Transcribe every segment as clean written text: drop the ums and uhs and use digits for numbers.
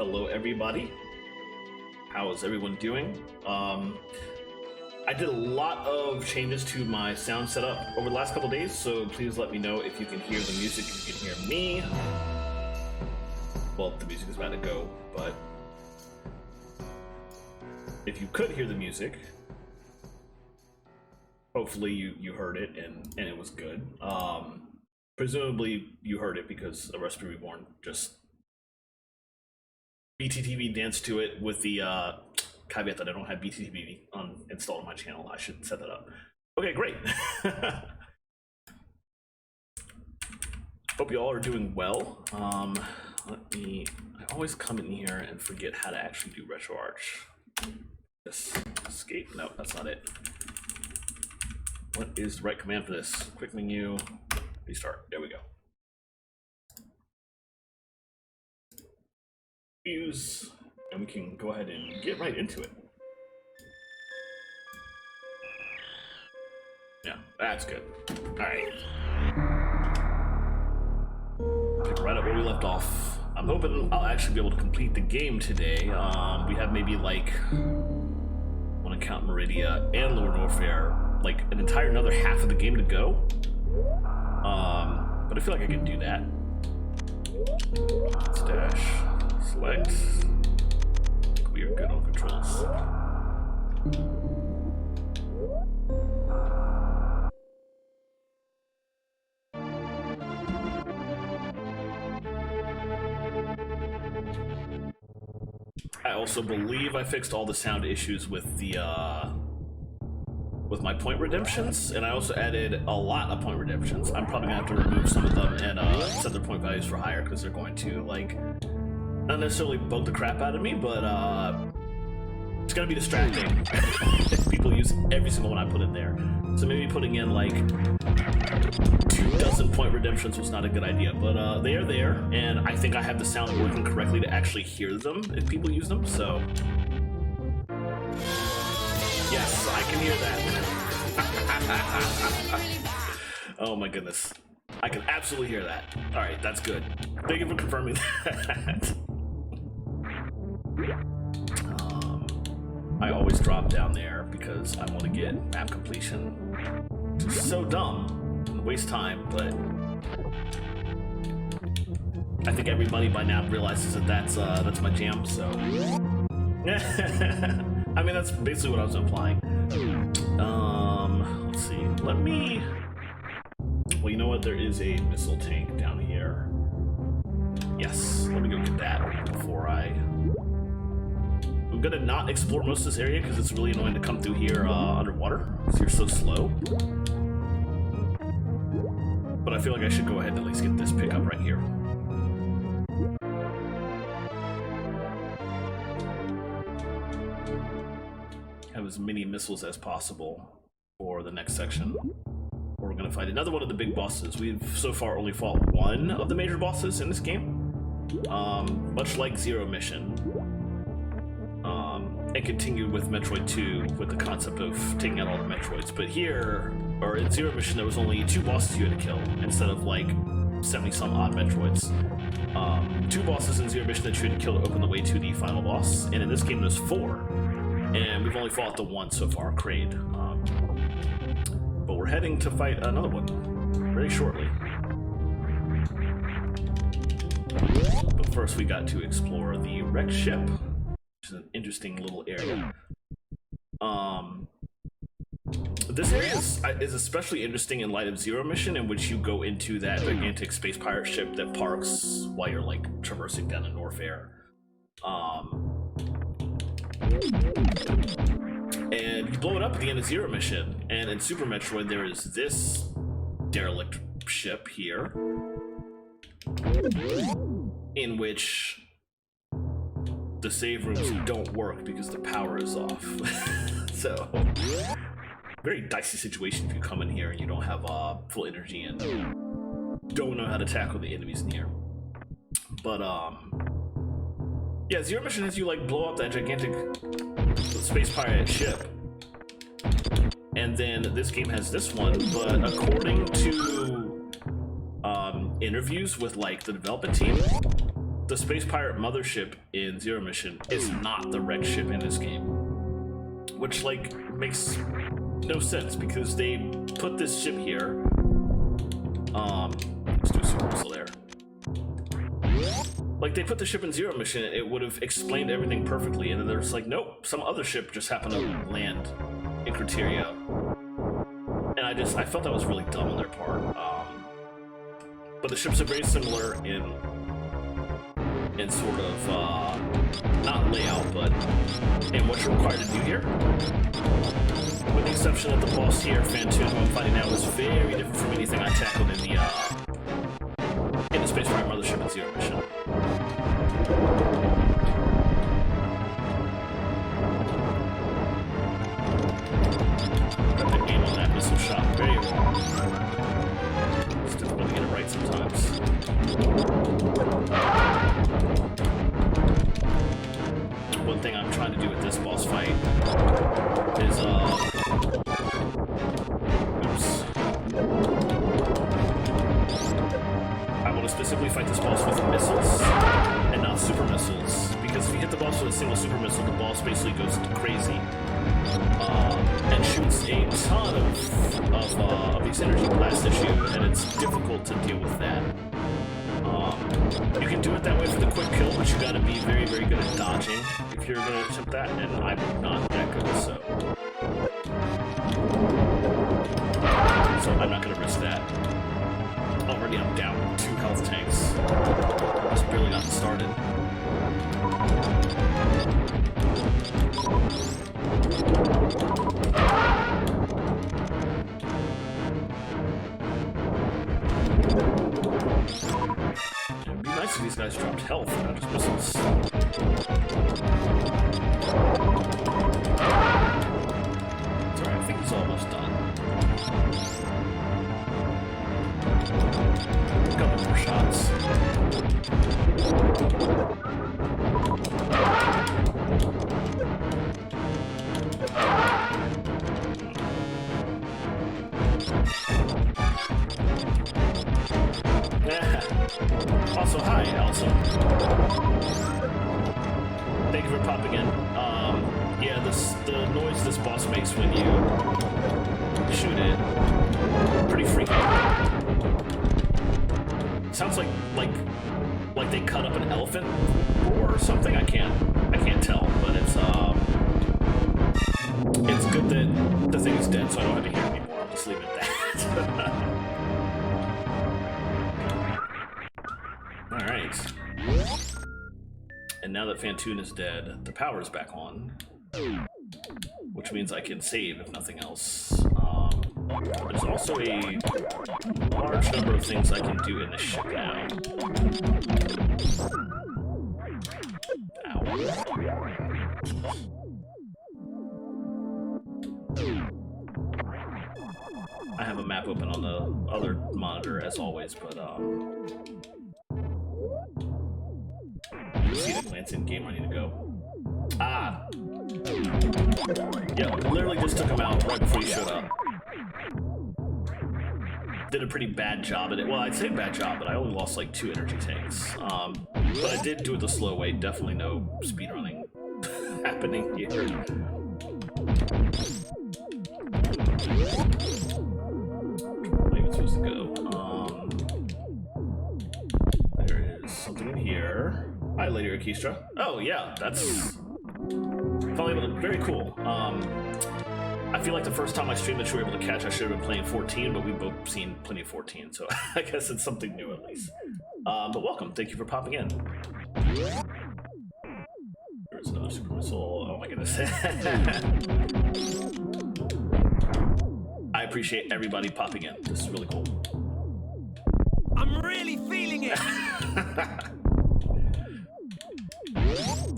Hello everybody. How is everyone doing? I did a lot of changes to my sound setup over the last couple days, so please let me know if you can hear the music, if you can hear me. Well, the music is about to go, but if you could hear the music, hopefully you heard it and it was good. Presumably you heard it because Arrested Reborn just BTTV danced to it with the caveat that I don't have BTTV installed on my channel. I should set that up. Okay, great. Hope you all are doing well. I always come in here and forget how to actually do RetroArch. Just escape, no, that's not it. What is the right command for this? Quick menu, restart, there we go. Use, and we can go ahead and get right into it. Yeah, that's good. All right. Pick right up where we left off. I'm hoping I'll actually be able to complete the game today. We have maybe like, I want to count Meridia and Lower Norfair, like an entire another half of the game to go. But I feel like I can do that. Let's dash. Select. We are good on controls. I also believe I fixed all the sound issues with the with my point redemptions, and I also added a lot of point redemptions. I'm probably gonna have to remove some of them and set their point values for higher because they're going to like not necessarily bug the crap out of me, but it's gonna be distracting if people use every single one I put in there. So maybe putting in like 24 point redemptions was not a good idea, but they are there, and I think I have the sound working correctly to actually hear them if people use them, so yes, I can hear that. Oh my goodness, I can absolutely hear that. All right, that's good. Thank you for confirming that. I always drop down there because I want to get map completion. It's so dumb and waste time, but I think everybody by now realizes that that's my jam. So I mean, that's basically what I was implying. Let's see. Let me. Well, you know what? There is a missile tank down here. Yes, let me go get that before I'm gonna not explore most of this area because it's really annoying to come through here underwater because you're so slow. But I feel like I should go ahead and at least get this pickup right here. Have as many missiles as possible for the next section. We're gonna fight another one of the big bosses. We've so far only fought one of the major bosses in this game. Much like Zero Mission. And continued with Metroid 2 with the concept of taking out all the Metroids. But here, or in Zero Mission, there was only 2 bosses you had to kill instead of like 70 some odd Metroids. 2 bosses in Zero Mission that you had to kill to open the way to the final boss, and in this game there's 4. And we've only fought the one so far, Kraid. But we're heading to fight another one very shortly. But first we got to explore the wrecked ship, which is an interesting little area. This area is especially interesting in light of Zero Mission, in which you go into that gigantic space pirate ship that parks while you're like traversing down in Norfair. And you blow it up at the end of Zero Mission, and in Super Metroid there is this derelict ship here, in which the save rooms don't work because the power is off. So, very dicey situation if you come in here and you don't have full energy and don't know how to tackle the enemies in here. But yeah, Zero Mission has you like blow up that gigantic space pirate ship, and then this game has this one. But according to interviews with like the development team, the Space Pirate mothership in Zero Mission is not the wrecked ship in this game. Which, like, makes no sense, because they put this ship here. Let's do a super missile there. Like, they put the ship in Zero Mission, it would have explained everything perfectly, and then there's like, nope, some other ship just happened to land in Criteria. And I felt that was really dumb on their part. But the ships are very similar in sort of, not layout, but in what you're required to do here. With the exception that the boss here, Phantoon, who I'm fighting now, is very different from anything I tackled in the Space Pirate Mothership in Zero Mission. Got the aim on that missile shot very well. It's difficult to get it right sometimes. One thing I'm trying to do with this boss fight is, oops. I want to specifically fight this boss with missiles and not super missiles, because if you hit the boss with a single super missile, the boss basically goes crazy and shoots a ton of these energy blasts at you, and it's difficult to deal with that. You can do it that way for the quick kill, but you gotta be very, very good at dodging if you're gonna attempt that, and I'm not that good, so I'm not gonna risk that. Already I'm down 2 health tanks. Just barely gotten started. It'd be nice if these guys dropped health and not just missiles. It's alright, I think it's almost done. A couple more shots. Also, hi, Elsa. Thank you for popping in. Yeah, the noise this boss makes when you shoot it, pretty freaky. Sounds like they cut up an elephant or something. I can't tell, but it's good that the thing is dead, so I don't have to hear it anymore. I'll just leave it at that. Alright. And now that Phantoon is dead, the power is back on. Which means I can save, if nothing else. There's also a large number of things I can do in this ship now. Ow. I have a map open on the other monitor, as always, but see the glance in game, I need to go. Ah! Yeah, literally just took him out right before he showed up. Did a pretty bad job at it. Well, I'd say bad job, but I only lost like 2 energy tanks. But I did do it the slow way. Definitely no speedrunning happening here. Where am I even supposed to go? There is something in here. Hi, Lady Orchestra. Oh, yeah, that's probably very cool. I feel like the first time I streamed that you were able to catch, I should have been playing 14, but we've both seen plenty of 14, so I guess it's something new at least. But welcome, thank you for popping in. There's another super missile. Oh my goodness. I appreciate everybody popping in. This is really cool. I'm really feeling it!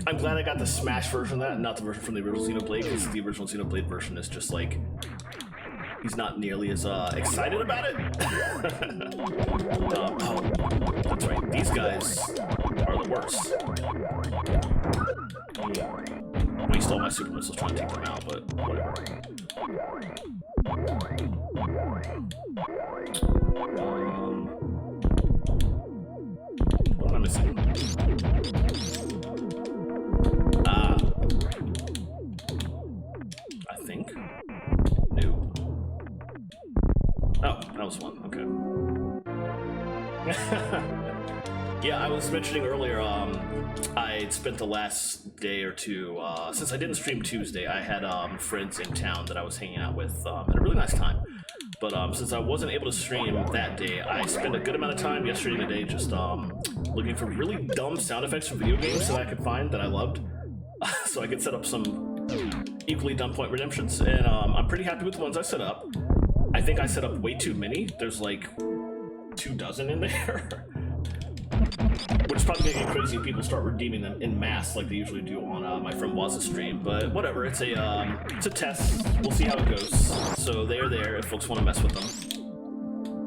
I'm glad I got the Smash version of that, not the version from the original Xenoblade, because the original Xenoblade version is just like, he's not nearly as excited about it. Oh, that's right, these guys are the worst. Waste all my super missiles trying to take them out, but whatever. What am I missing? I think. No. Oh, that was one. Okay. Yeah, I was mentioning earlier, I spent the last day or two, since I didn't stream Tuesday, I had friends in town that I was hanging out with, had a really nice time. But since I wasn't able to stream that day, I spent a good amount of time yesterday and today just looking for really dumb sound effects from video games that I could find that I loved, so I could set up some equally dumb point redemptions, and I'm pretty happy with the ones I set up. I think I set up way too many. There's like 24 in there. Which is probably gonna get crazy if people start redeeming them in mass like they usually do on my friend Waz's stream. But whatever, it's a test. We'll see how it goes. So they are there if folks want to mess with them.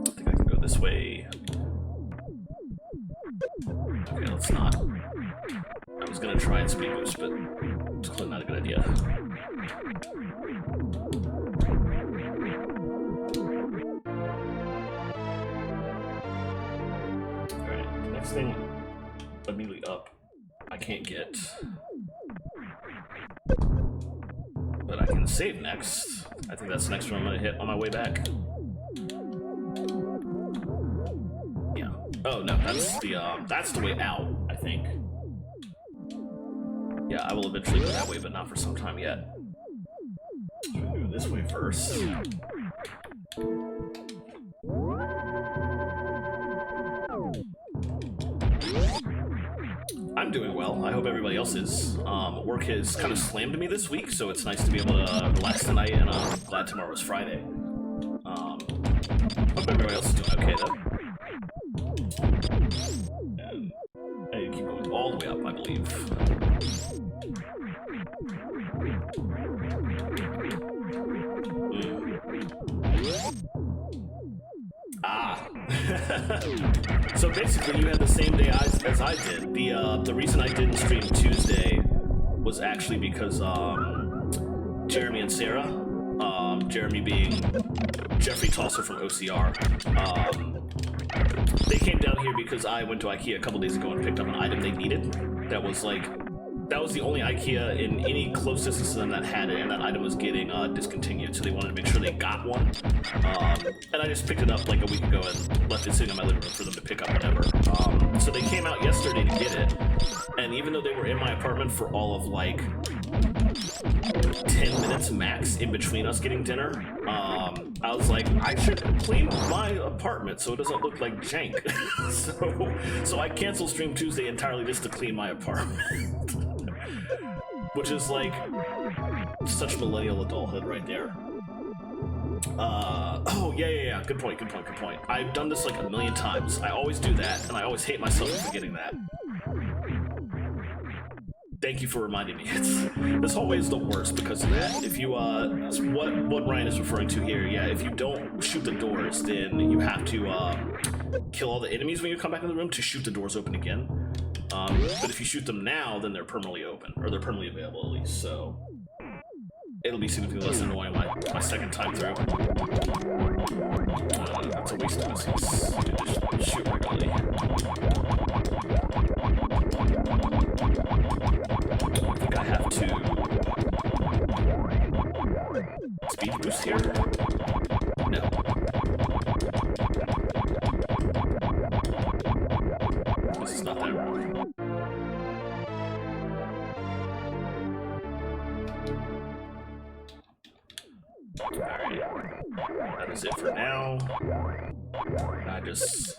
I think I can go this way. Okay, let's not. I was gonna try and speed boost, but it's clearly not a good idea. Thing immediately up I can't get, but I can save next. I think that's the next one I'm gonna hit on my way back. Yeah. Oh no, that's the way out, I think. Yeah, I will eventually go that way, but not for some time yet. So we'll go this way first. I'm doing well. I hope everybody else is. Work has kind of slammed me this week, so it's nice to be able to relax tonight, and I'm glad tomorrow's Friday. Hope everybody else is doing okay, though. And I need to keep going all the way up, I believe. Ah. So basically, you had the same day as I did. The reason I didn't stream Tuesday was actually because Jeremy and Sarah, Jeremy being Jeffrey Tosser from OCR, they came down here because I went to IKEA a couple days ago and picked up an item they needed. That was the only IKEA in any close distance to them that had it, and that item was getting discontinued, so they wanted to make sure they got one. And I just picked it up like a week ago and left it sitting in my living room for them to pick up whenever. So they came out yesterday to get it, and even though they were in my apartment for all of like 10 minutes max in between us getting dinner, I was like, I should clean my apartment so it doesn't look like jank. so I canceled Stream Tuesday entirely just to clean my apartment. Which is like such millennial adulthood right there. Oh yeah. Good point. I've done this like a million times. I always do that, and I always hate myself for forgetting that. Thank you for reminding me. This hallway is the worst because of that. If you what Ryan is referring to here, yeah, if you don't shoot the doors, then you have to kill all the enemies when you come back in the room to shoot the doors open again. But if you shoot them now, then they're permanently open, or they're permanently available at least, so it'll be significantly less annoying my second time through. That's a waste of missiles. Just shoot regularly. I think I have to speed boost here. No. This is not that wrong. Alright, that is it for now. I just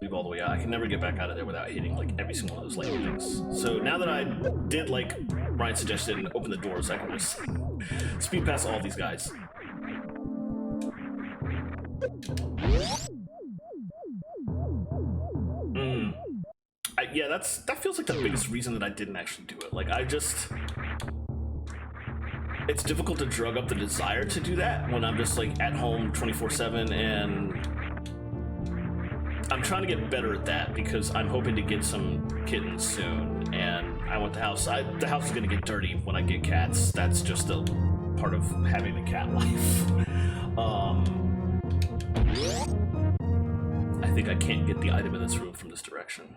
leave all the way out. I can never get back out of there without hitting like every single one of those lightning things. So now that I did like Ryan suggested and open the doors, I can just speed past all these guys. Yeah, that feels like the biggest reason that I didn't actually do it. Like, it's difficult to drug up the desire to do that when I'm just like at home 24/7, and I'm trying to get better at that because I'm hoping to get some kittens soon, and I want the house. The house is gonna get dirty when I get cats. That's just a part of having a cat life. I think I can't get the item in this room from this direction.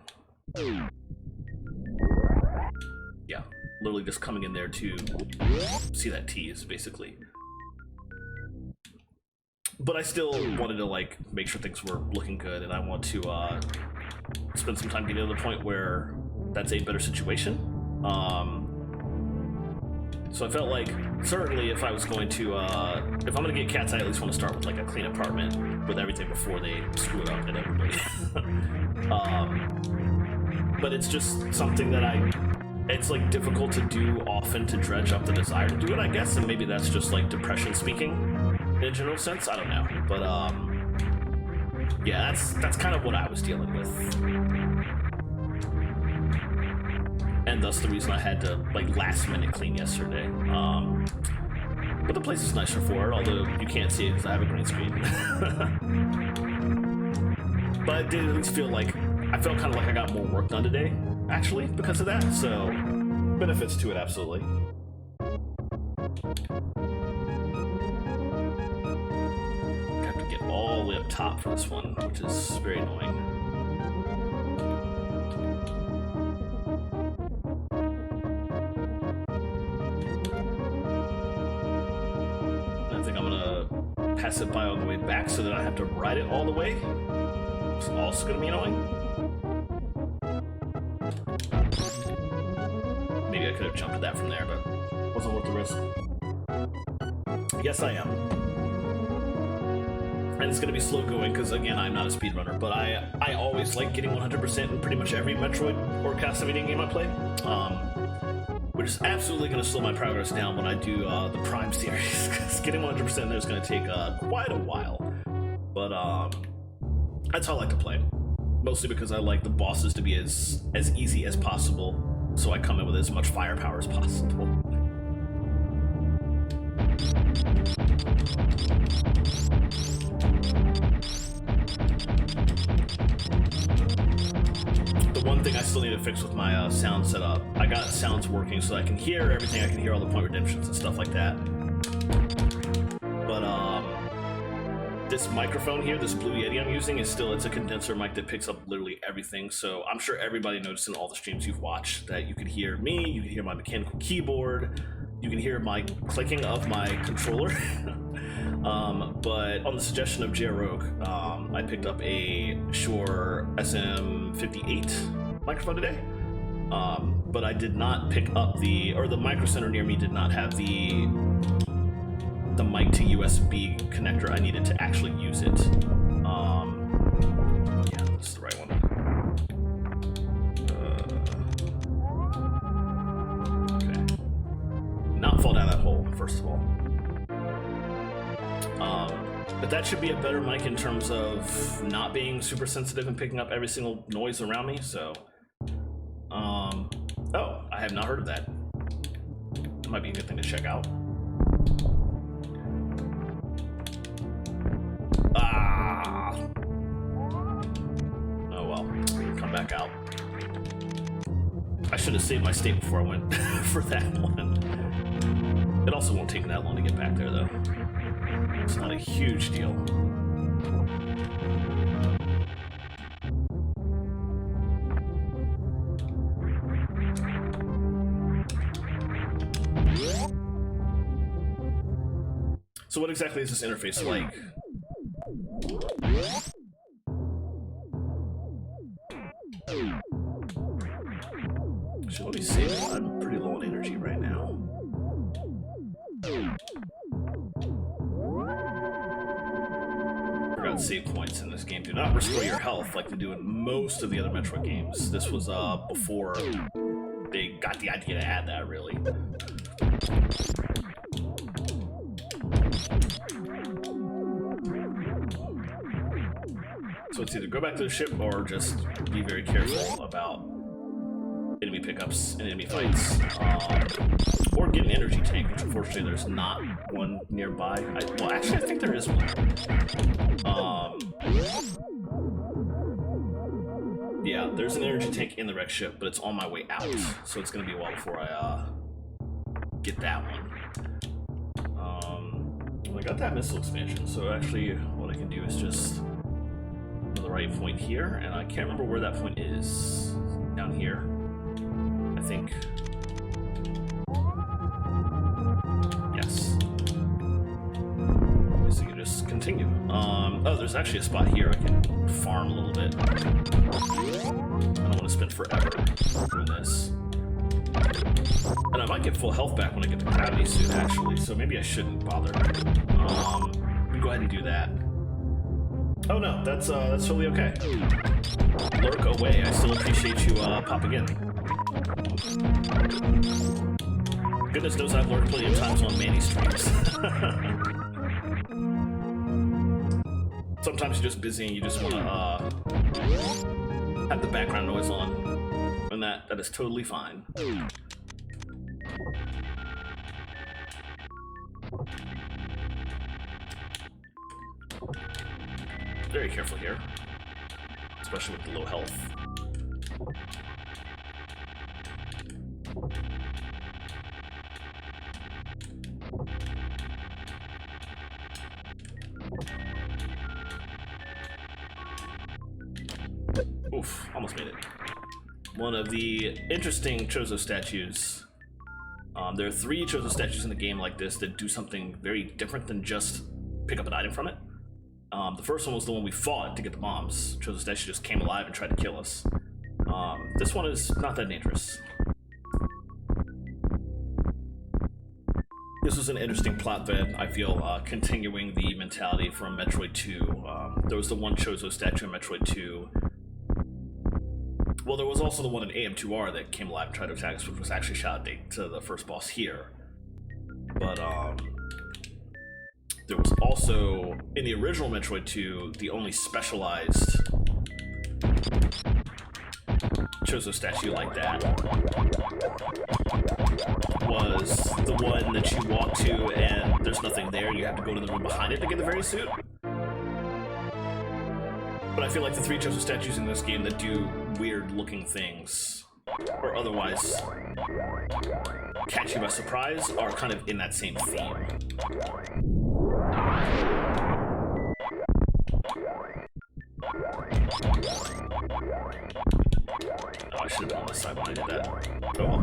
yeah, literally just coming in there to see that tease, basically. But I still wanted to like make sure things were looking good, and I want to spend some time getting to the point where that's a better situation. So I felt like certainly if I was going to, if I'm gonna get cats, I at least want to start with like a clean apartment with everything before they screw it up and everybody. But it's just something that it's like difficult to do often to dredge up the desire to do it, I guess, and maybe that's just like depression speaking. In a general sense, I don't know, but yeah, that's kind of what I was dealing with, and thus the reason I had to like last minute clean yesterday. But the place is nicer for it, although you can't see it because I have a green screen. But I did at least feel like I felt kind of like I got more work done today, actually, because of that. So benefits to it, absolutely. All the way up top for this one, which is very annoying. I think I'm gonna pass it by on the way back so that I have to ride it all the way. It's also gonna be annoying. Maybe I could have jumped at that from there, but wasn't worth the risk. Yes, I am. And it's going to be slow going because, again, I'm not a speedrunner, but I always like getting 100% in pretty much every Metroid or Castlevania game I play, which is absolutely going to slow my progress down when I do the Prime series, because getting 100% there is going to take quite a while, but that's how I like to play, mostly because I like the bosses to be as easy as possible, so I come in with as much firepower as possible. The one thing I still need to fix with my sound setup, I got sounds working so I can hear everything, I can hear all the point redemptions and stuff like that. But this microphone here, this Blue Yeti I'm using, it's a condenser mic that picks up literally everything, so I'm sure everybody noticed in all the streams you've watched that you could hear me, you can hear my mechanical keyboard, you can hear my clicking of my controller. But on the suggestion of J-Rogue, I picked up a Shure SM58 microphone today. But I did not pick up the Micro Center near me did not have the mic to USB connector I needed to actually use it. Yeah, this is the right one. Okay. Not fall down that hole, first of all. But that should be a better mic in terms of not being super sensitive and picking up every single noise around me, so... Oh, I have not heard of that. That might be a good thing to check out. Ah! Oh well, come back out. I should have saved my state before I went for that one. It also won't take that long to get back there, though. It's not a huge deal. So what exactly is this interface like? Should let me save it. I'm pretty low on energy right now. Forgot save points in this game. Do not restore your health like they do in most of the other Metroid games. This was before they got the idea to add that, really. So it's either go back to the ship or just be very careful about enemy pickups and enemy fights, or get an energy tank, which unfortunately there's not one nearby. Well, actually, I think there is one. Yeah, there's an energy tank in the wreck ship, but it's on my way out, so it's gonna be a while before I get that one. Well, I got that missile expansion, so actually what I can do is just go to the right point here, and I can't remember where that point is. Down here, I think. continue. Oh, there's actually a spot here I can farm a little bit. I don't want to spend forever doing this. And I might get full health back when I get the gravity suit, actually, so maybe I shouldn't bother. We can go ahead and do that. Oh no, that's totally okay. Lurk away. I still appreciate you popping in. Goodness knows I've lurked plenty of times on Manny streams. Sometimes you're just busy and you just want to have the background noise on, and that is totally fine. Very careful here, especially with the low health. Oof, almost made it. One of the interesting Chozo statues. There are 3 Chozo statues in the game like this that do something very different than just pick up an item from it. The first one was the one we fought to get the bombs. Chozo statue just came alive and tried to kill us. This one is not that dangerous. This was an interesting plot that I feel continuing the mentality from Metroid 2. There was the one Chozo statue in Metroid 2. Well, there was also the one in AM2R that came alive and tried to attack us, which was actually shot to the first boss here. But there was also, in the original Metroid 2, the only specialized Chozo statue like that was the one that you walk to and there's nothing there, you have to go to the room behind it to get the very suit. But I feel like the 3 Chozo statues in this game that do weird looking things, or otherwise catch you by surprise, are kind of in that same theme. Oh, I should have been on this side when I did that. Oh well.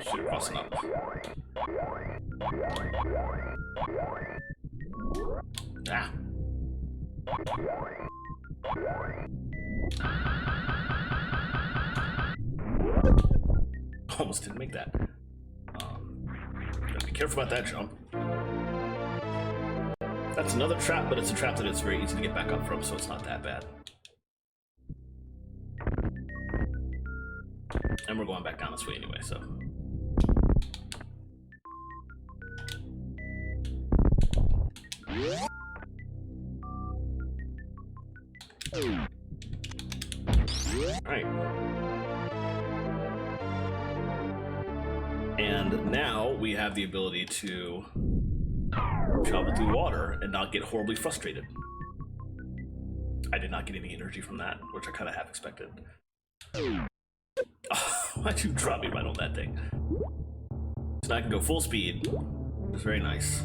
Should have crossed up. Ah. Almost didn't make that. Gotta be careful about that jump. That's another trap, but it's a trap that it's very easy to get back up from, so it's not that bad. And we're going back down this way anyway, so. Alright. And now we have the ability to travel through water and not get horribly frustrated. I did not get any energy from that, which I kind of half expected. Oh, why'd you drop me right on that thing? So now I can go full speed, which is very nice.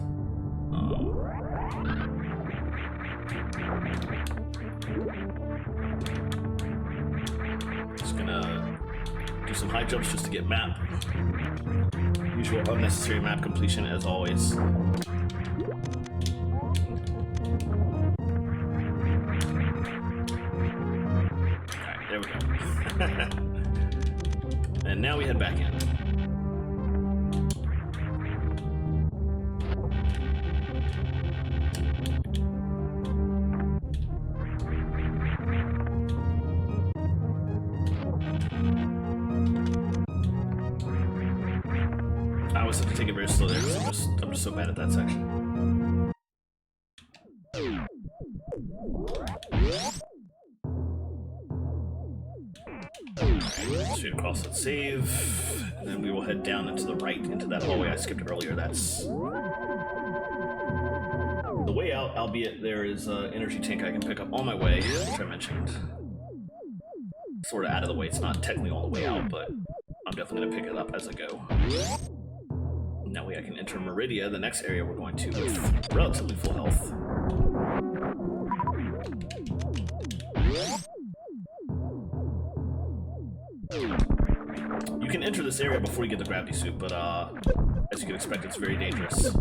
Just gonna do some high jumps just to get map. Usual unnecessary map completion as always. Alright, there we go. And now we head back in. I always have to take it very slow there because I'm just so bad at that section. Straight across that save, and then we will head down into the right into that hallway I skipped earlier. That's the way out, albeit there is an energy tank I can pick up on my way, which I mentioned. Sort of out of the way. It's not technically on the way out, but I'm definitely going to pick it up as I go. Now I can enter Meridia, the next area we're going to, with relatively full health. You can enter this area before you get the gravity suit, but as you can expect, it's very dangerous.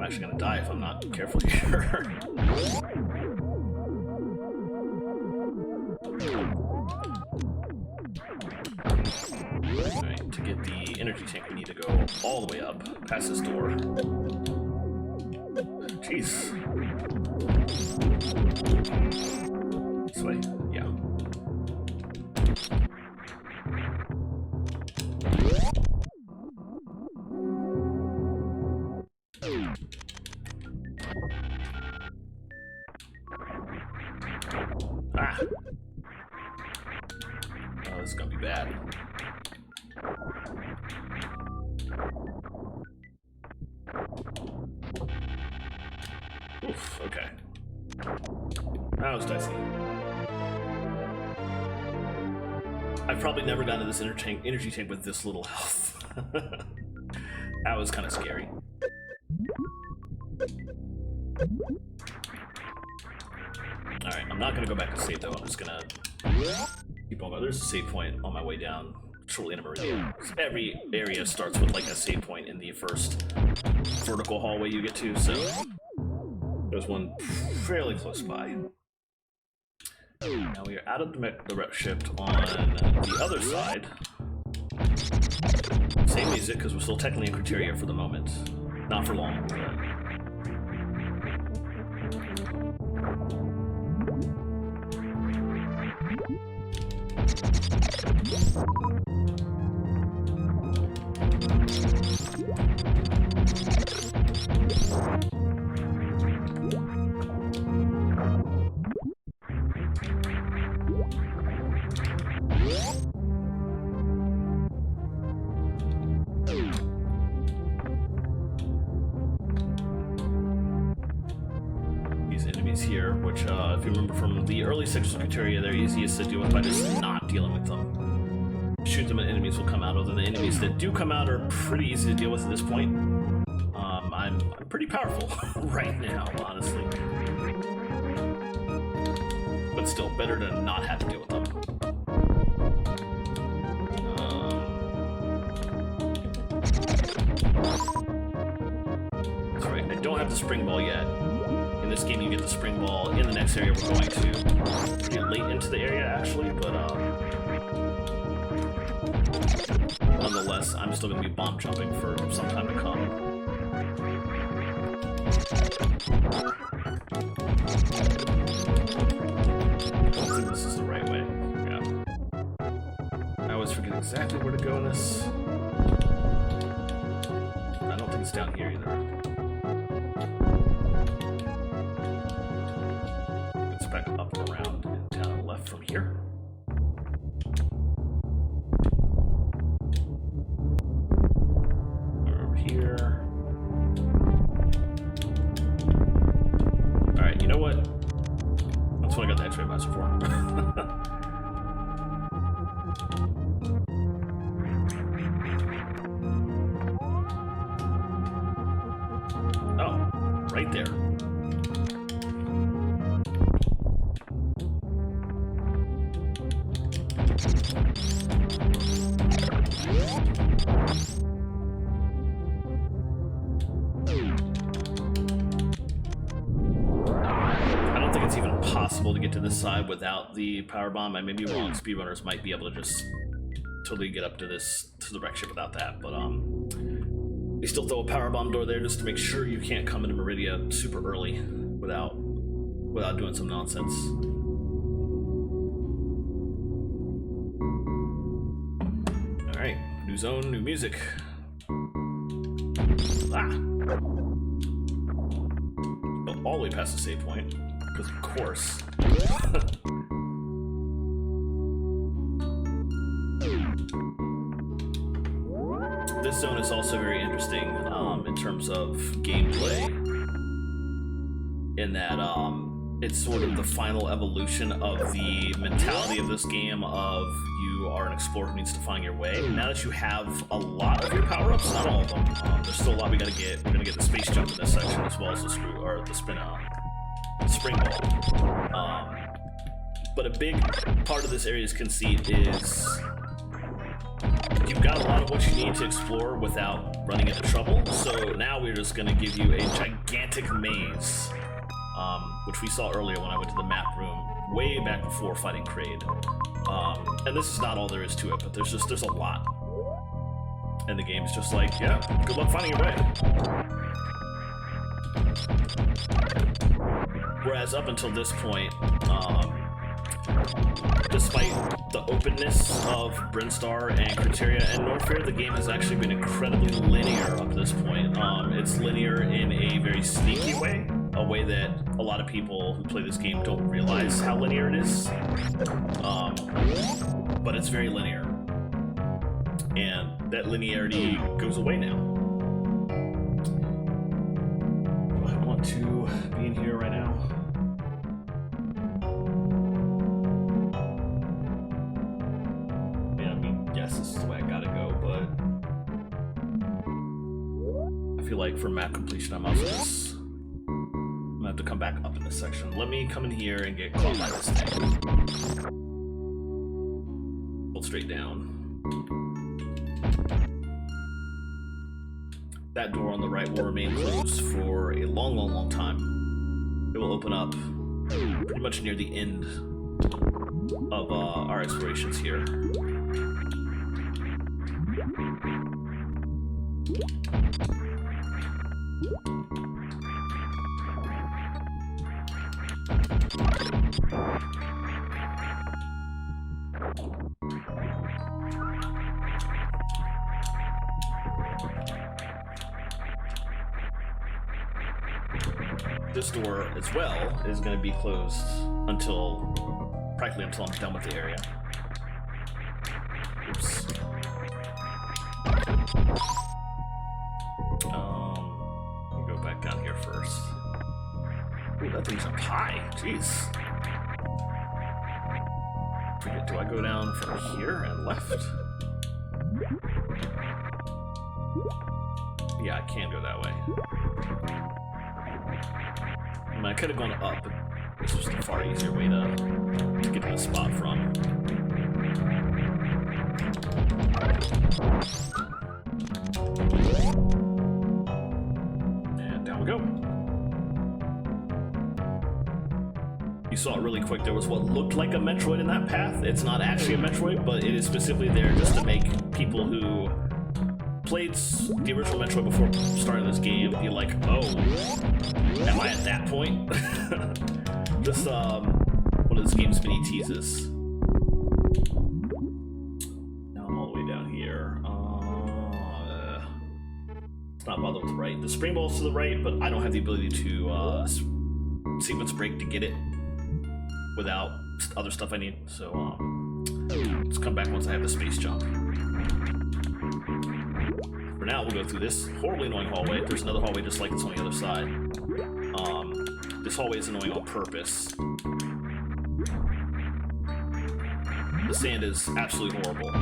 actually gonna die if I'm not careful here. Alright, to get the energy tank, we need to go all the way up, past this door. Jeez. This way? Yeah. Ah! Oh, this is gonna be bad. Oof, okay. That was dicey. I've probably never gotten to this energy tank with this little health. That was kind of scary. Alright, I'm not gonna go back to save though, I'm just gonna keep on going. There's a save point on my way down shortly in a meridian. Every area starts with like a save point in the first vertical hallway you get to, so there's one fairly close by. Now we are out of the rep shift on the other side. Same music, because we're still technically in criteria for the moment. Not for long, but... here, which if you remember from the early sections of criteria, they're easiest to deal with by just not dealing with them. Shoot them and enemies will come out, although the enemies that do come out are pretty easy to deal with at this point. I'm pretty powerful right now, honestly. But still, better to not have to deal with them. That's right, I don't have the spring ball yet. In this game, you get the spring ball in the next area we're going to. Pretty late into the area, actually, but nonetheless, I'm still going to be bomb jumping for some time to come. I don't think this is the right way. Yeah. I always forget exactly where to go in this. I don't think it's down here either. Back up and around and down and left from here. Over here. Alright, you know what? That's what I got the X-ray master for. Oh, right there. To get to this side without the power bomb. I may be wrong. Speedrunners might be able to just totally get up to the wreck ship without that, but we still throw a power bomb door there just to make sure you can't come into Meridia super early without doing some nonsense. All right, new zone, new music. Ah, go all the way past the save point. Because of course. This zone is also very interesting in terms of gameplay, in that it's sort of the final evolution of the mentality of this game of you are an explorer who needs to find your way. Now that you have a lot of your power-ups, not all of them, there's still a lot we gotta get. We're gonna get the space jump in this section as well as the spin spring ball. But a big part of this area's conceit is you've got a lot of what you need to explore without running into trouble. So now we're just going to give you a gigantic maze, which we saw earlier when I went to the map room way back before fighting Kraid. And this is not all there is to it, but there's a lot. And the game's just like, yeah, good luck finding your way. Whereas up until this point, despite the openness of Brinstar and Criteria and Norfair, the game has actually been incredibly linear up to this point. It's linear in a very sneaky way, a way that a lot of people who play this game don't realize how linear it is. But it's very linear. And that linearity goes away now. Do I want to be in here right now? Yes, this is the way I gotta go, but I feel like for map completion, I'm also just I'm gonna have to come back up in this section. Let me come in here and get caught by this thing. Hold straight down. That door on the right will remain closed for a long time. It will open up pretty much near the end of our explorations here. This door as well is going to be closed practically until I'm done with the area. Oops. I'll go back down here first. Ooh, that thing's up high. Jeez. Forget, do I go down from here and left? Yeah, I can go that way. I mean, I could have gone up, but this was the far easier way to get to the spot from. And down we go. You saw it really quick. There was what looked like a Metroid in that path. It's not actually a Metroid, but it is specifically there just to make people who played the original Metroid before starting this game be like, oh, am I at that point? Just one of this game's mini teases. Now I'm all the way down here. Let's not bother with the right. The spring ball's to the right, but I don't have the ability to sequence break to get it without other stuff I need. So let's come back once I have the space jump. For now, we'll go through this horribly annoying hallway. There's another hallway just like this on the other side. This hallway is annoying on purpose. The sand is absolutely horrible,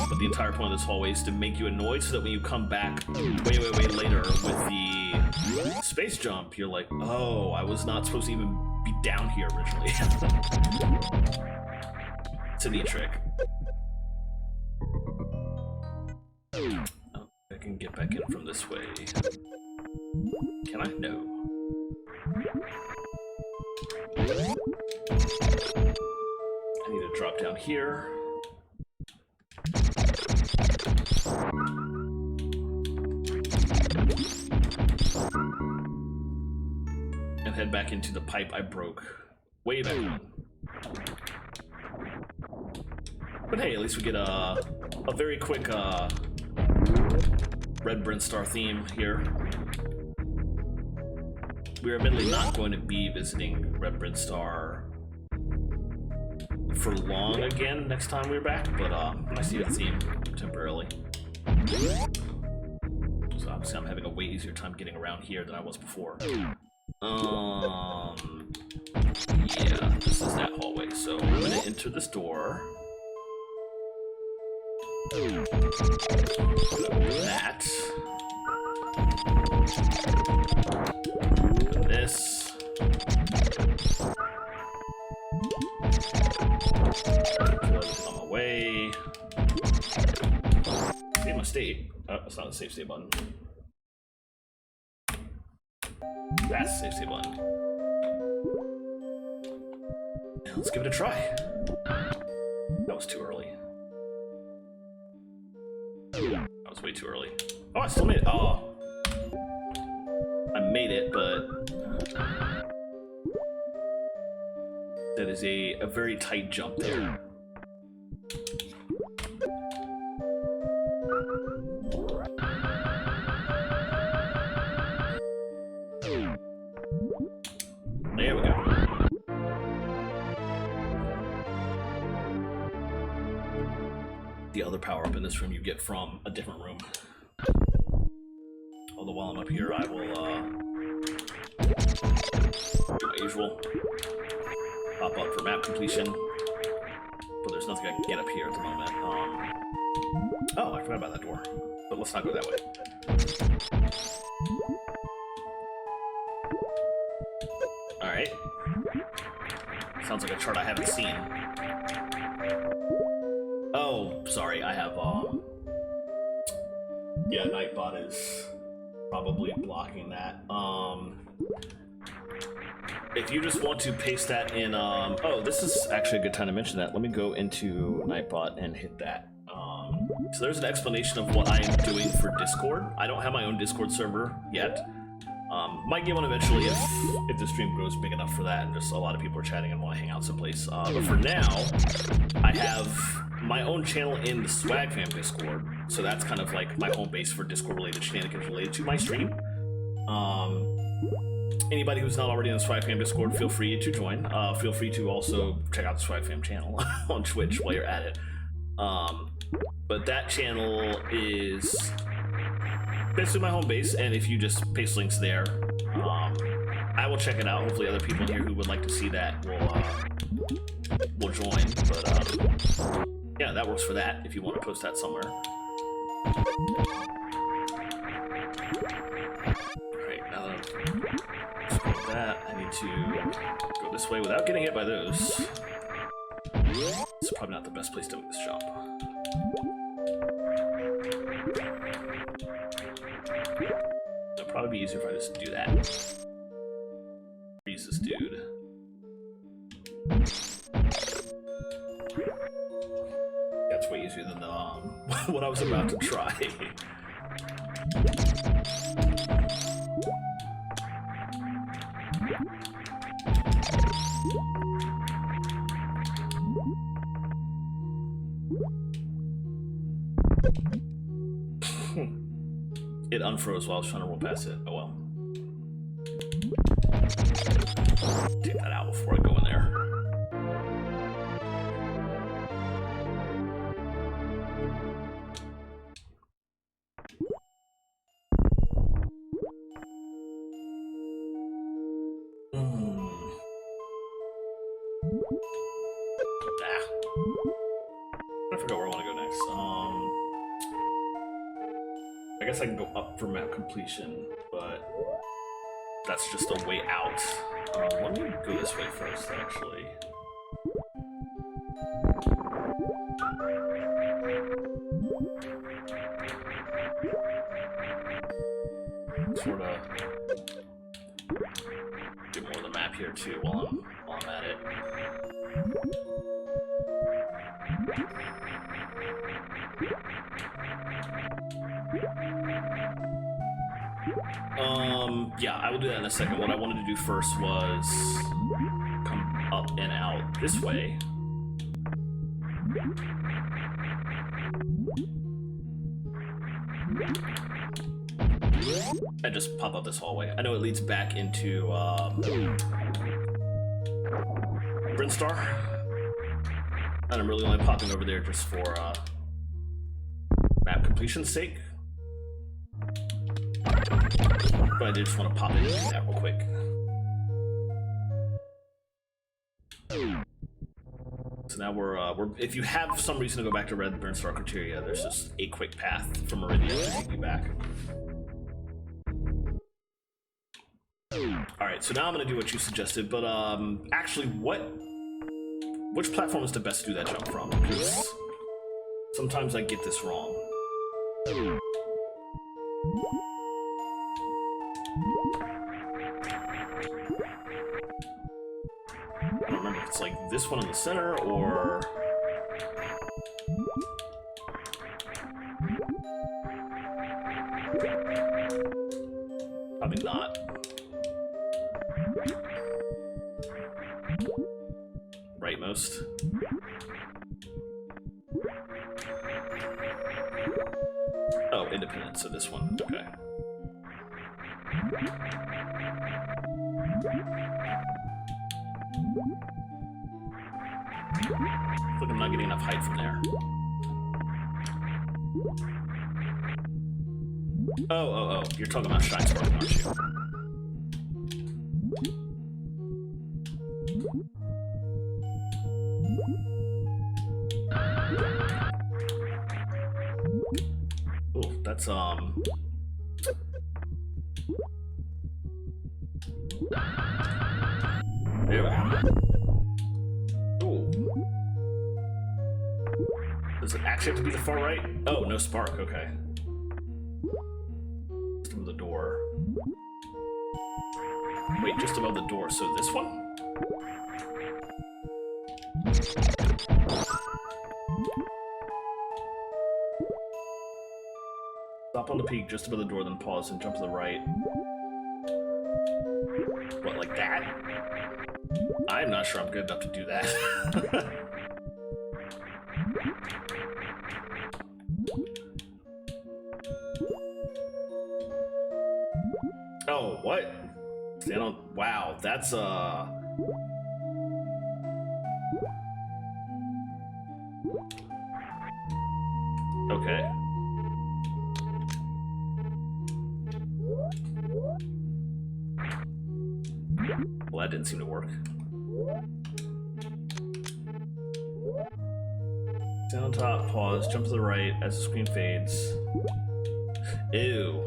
but the entire point of this hallway is to make you annoyed so that when you come back way later with the space jump, you're like, oh, I was not supposed to even be down here originally. It's a neat trick. I can get back in from this way. Can I? No. I need to drop down here. And head back into the pipe I broke way back when. But hey, at least we get a very quick Red Brinstar theme here. We're admittedly not going to be visiting Red Brinstar for long again next time we're back, but nice to see the theme temporarily. So obviously I'm having a way easier time getting around here than I was before. Yeah, this is that hallway, so I'm gonna enter this door. That. This. Kill everything on my way. save state button. That's the save state button. Let's give it a try. That was too early. That was way too early. Oh, I still made it. Oh. I made it, but that is a very tight jump there. There we go. The other power up in this room you get from a different room. Although while I'm up here, I will do my usual. Pop up for map completion. But there's nothing I can get up here at the moment. Oh, I forgot about that door. But let's not go that way. Alright. Sounds like a chart I haven't seen. Oh, sorry, I have, yeah, Nightbot is probably blocking that. If you just want to paste that in, oh, this is actually a good time to mention that. Let me go into Nightbot and hit that. So there's an explanation of what I am doing for Discord. I don't have my own Discord server yet. Might get one eventually if the stream grows big enough for that and just a lot of people are chatting and want to hang out someplace. But for now, I have my own channel in the Swag Fam Discord. So that's kind of like my home base for Discord related shenanigans related to my stream. Anybody who's not already in the Swag Fam Discord, feel free to join. Feel free to also check out the Swag Fam channel on Twitch while you're at it. But that channel is basically my home base, and if you just paste links there, I will check it out. Hopefully other people here who would like to see that will join. But yeah, that works for that if you want to post that somewhere. Alright, now that I've scrolled that, I need to go this way without getting hit by those. It's probably not the best place to make this jump. It'll probably be easier if I just do that. Freeze this dude. That's way easier than what I was about to try. It unfroze while I was trying to roll past it. Oh well. Take that out before I go in there. I forgot where I want to go next. I guess I can go up for map completion, but that's just a way out. Let me go this way first, actually. Sort of do more of the map here too while I'm at it. Yeah, I will do that in a second. What I wanted to do first was come up and out this way. And just pop up this hallway. I know it leads back into Brinstar, and I'm really only popping over there just for map completion's sake. But I did just want to pop in and do that real quick. So now we're if you have some reason to go back to Red Brinstar Criteria, there's just a quick path from Meridian to take you back. Alright, so now I'm gonna do what you suggested, but actually which platform is the best to do that jump from? Because sometimes I get this wrong. I don't remember if it's like this one in the center or... Probably not. Rightmost. Oh, independent, so this one. Okay. Look, I'm not getting enough height from there. Oh, you're talking about Shine Sparkle, aren't you? Oh, that's, there we go. Ooh. Does it actually have to be the far right? Oh, no spark, okay. Just above the door. Wait, just above the door, so this one? Stop on the peak just above the door, then pause and jump to the right. What, like that? I'm not sure I'm good enough to do that. Oh, what? Stand on... Wow, that's, okay. Well, that didn't seem to work. Stand on top, pause, jump to the right as the screen fades. Ew.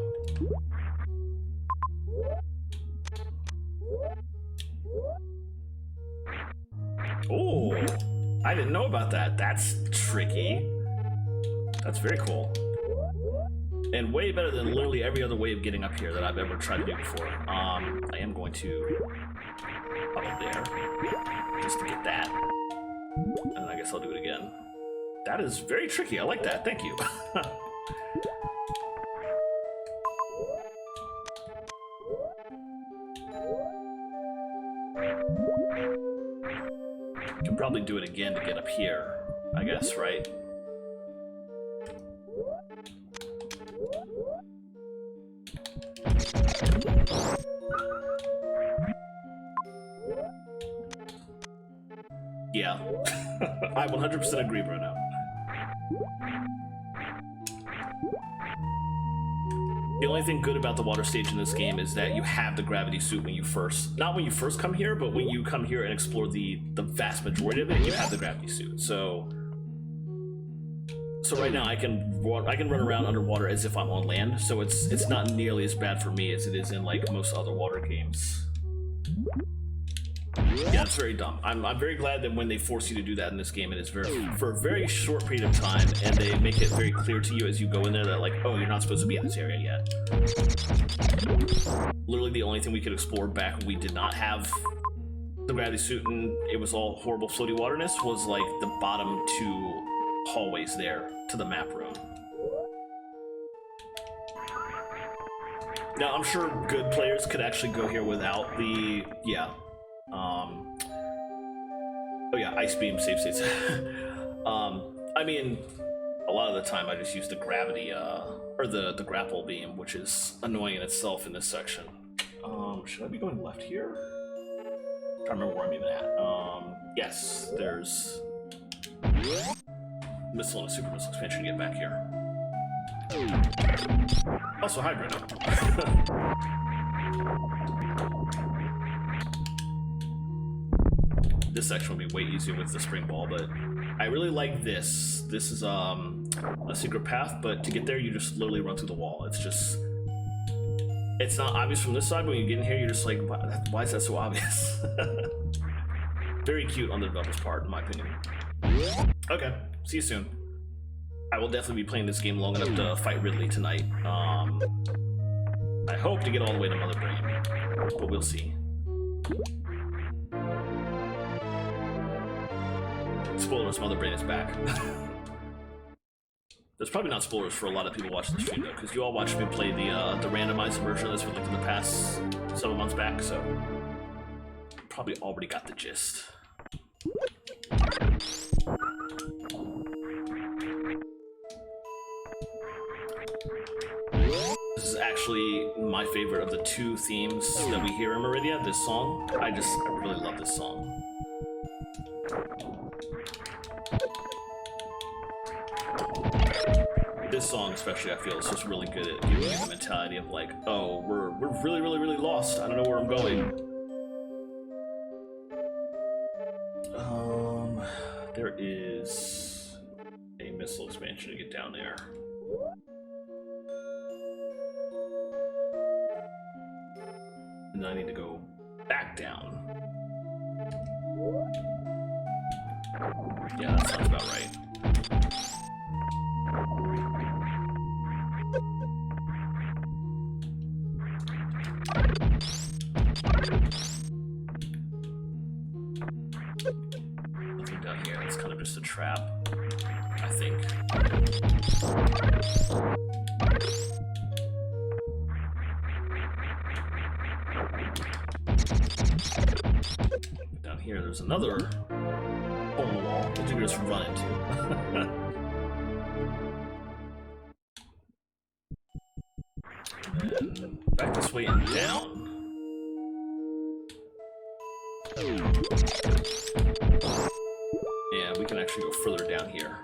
Oh, I didn't know about that. That's tricky. That's very cool. And way better than literally every other way of getting up here that I've ever tried to do before. I am going to pop up there just to get that. And I guess I'll do it again. That is very tricky. I like that. Thank you. Can probably do it again to get up here, I guess, right? Yeah, I 100% agree, Bruno. The only thing good about the water stage in this game is that you have the gravity suit when you first, not when you first come here, but when you come here and explore the vast majority of it, you have the gravity suit. So right now I can run around underwater as if I'm on land. So it's not nearly as bad for me as it is in like most other water games. Yeah, it's very dumb. I'm very glad that when they force you to do that in this game, it is for a very short period of time, and they make it very clear to you as you go in there that like, oh, you're not supposed to be in this area yet. Literally the only thing we could explore back when we did not have the gravity suit and it was all horrible floaty waterness was like the bottom two hallways there to the map room. Now, I'm sure good players could actually go here without the, yeah. Oh yeah, Ice Beam, save states. I mean, a lot of the time I just use the gravity, or the grapple beam, which is annoying in itself in this section. Should I be going left here? I'm trying to remember where I'm even at. Yes, there's missile and a super missile expansion to get back here. Also, hi, Bruno. This section will be way easier with the spring ball, but I really like this. This is a secret path, but to get there, you just literally run through the wall. It's just, it's not obvious from this side, but when you get in here, you're just like, why is that so obvious? Very cute on the developer's part, in my opinion. Okay, see you soon. I will definitely be playing this game long enough to fight Ridley tonight. I hope to get all the way to Mother Brain, but we'll see. Spoilers, Mother Brain is back. There's probably not spoilers for a lot of people watching the stream though, because you all watched me play the randomized version of this like in the past several months back, so probably already got the gist. This is actually my favorite of the two themes that we hear in Meridia, this song. I really love this song. This song especially, I feel, is just really good at giving you the mentality of like, oh, we're really, really, really lost. I don't know where I'm going. There is a missile expansion to get down there. And then I need to go back down. Yeah, that sounds about right. Nothing down here, it's kind of just a trap, I think. Down here, there's another hole in the wall that you can just run into. And then back this way and down. Yeah, we can actually go further down here.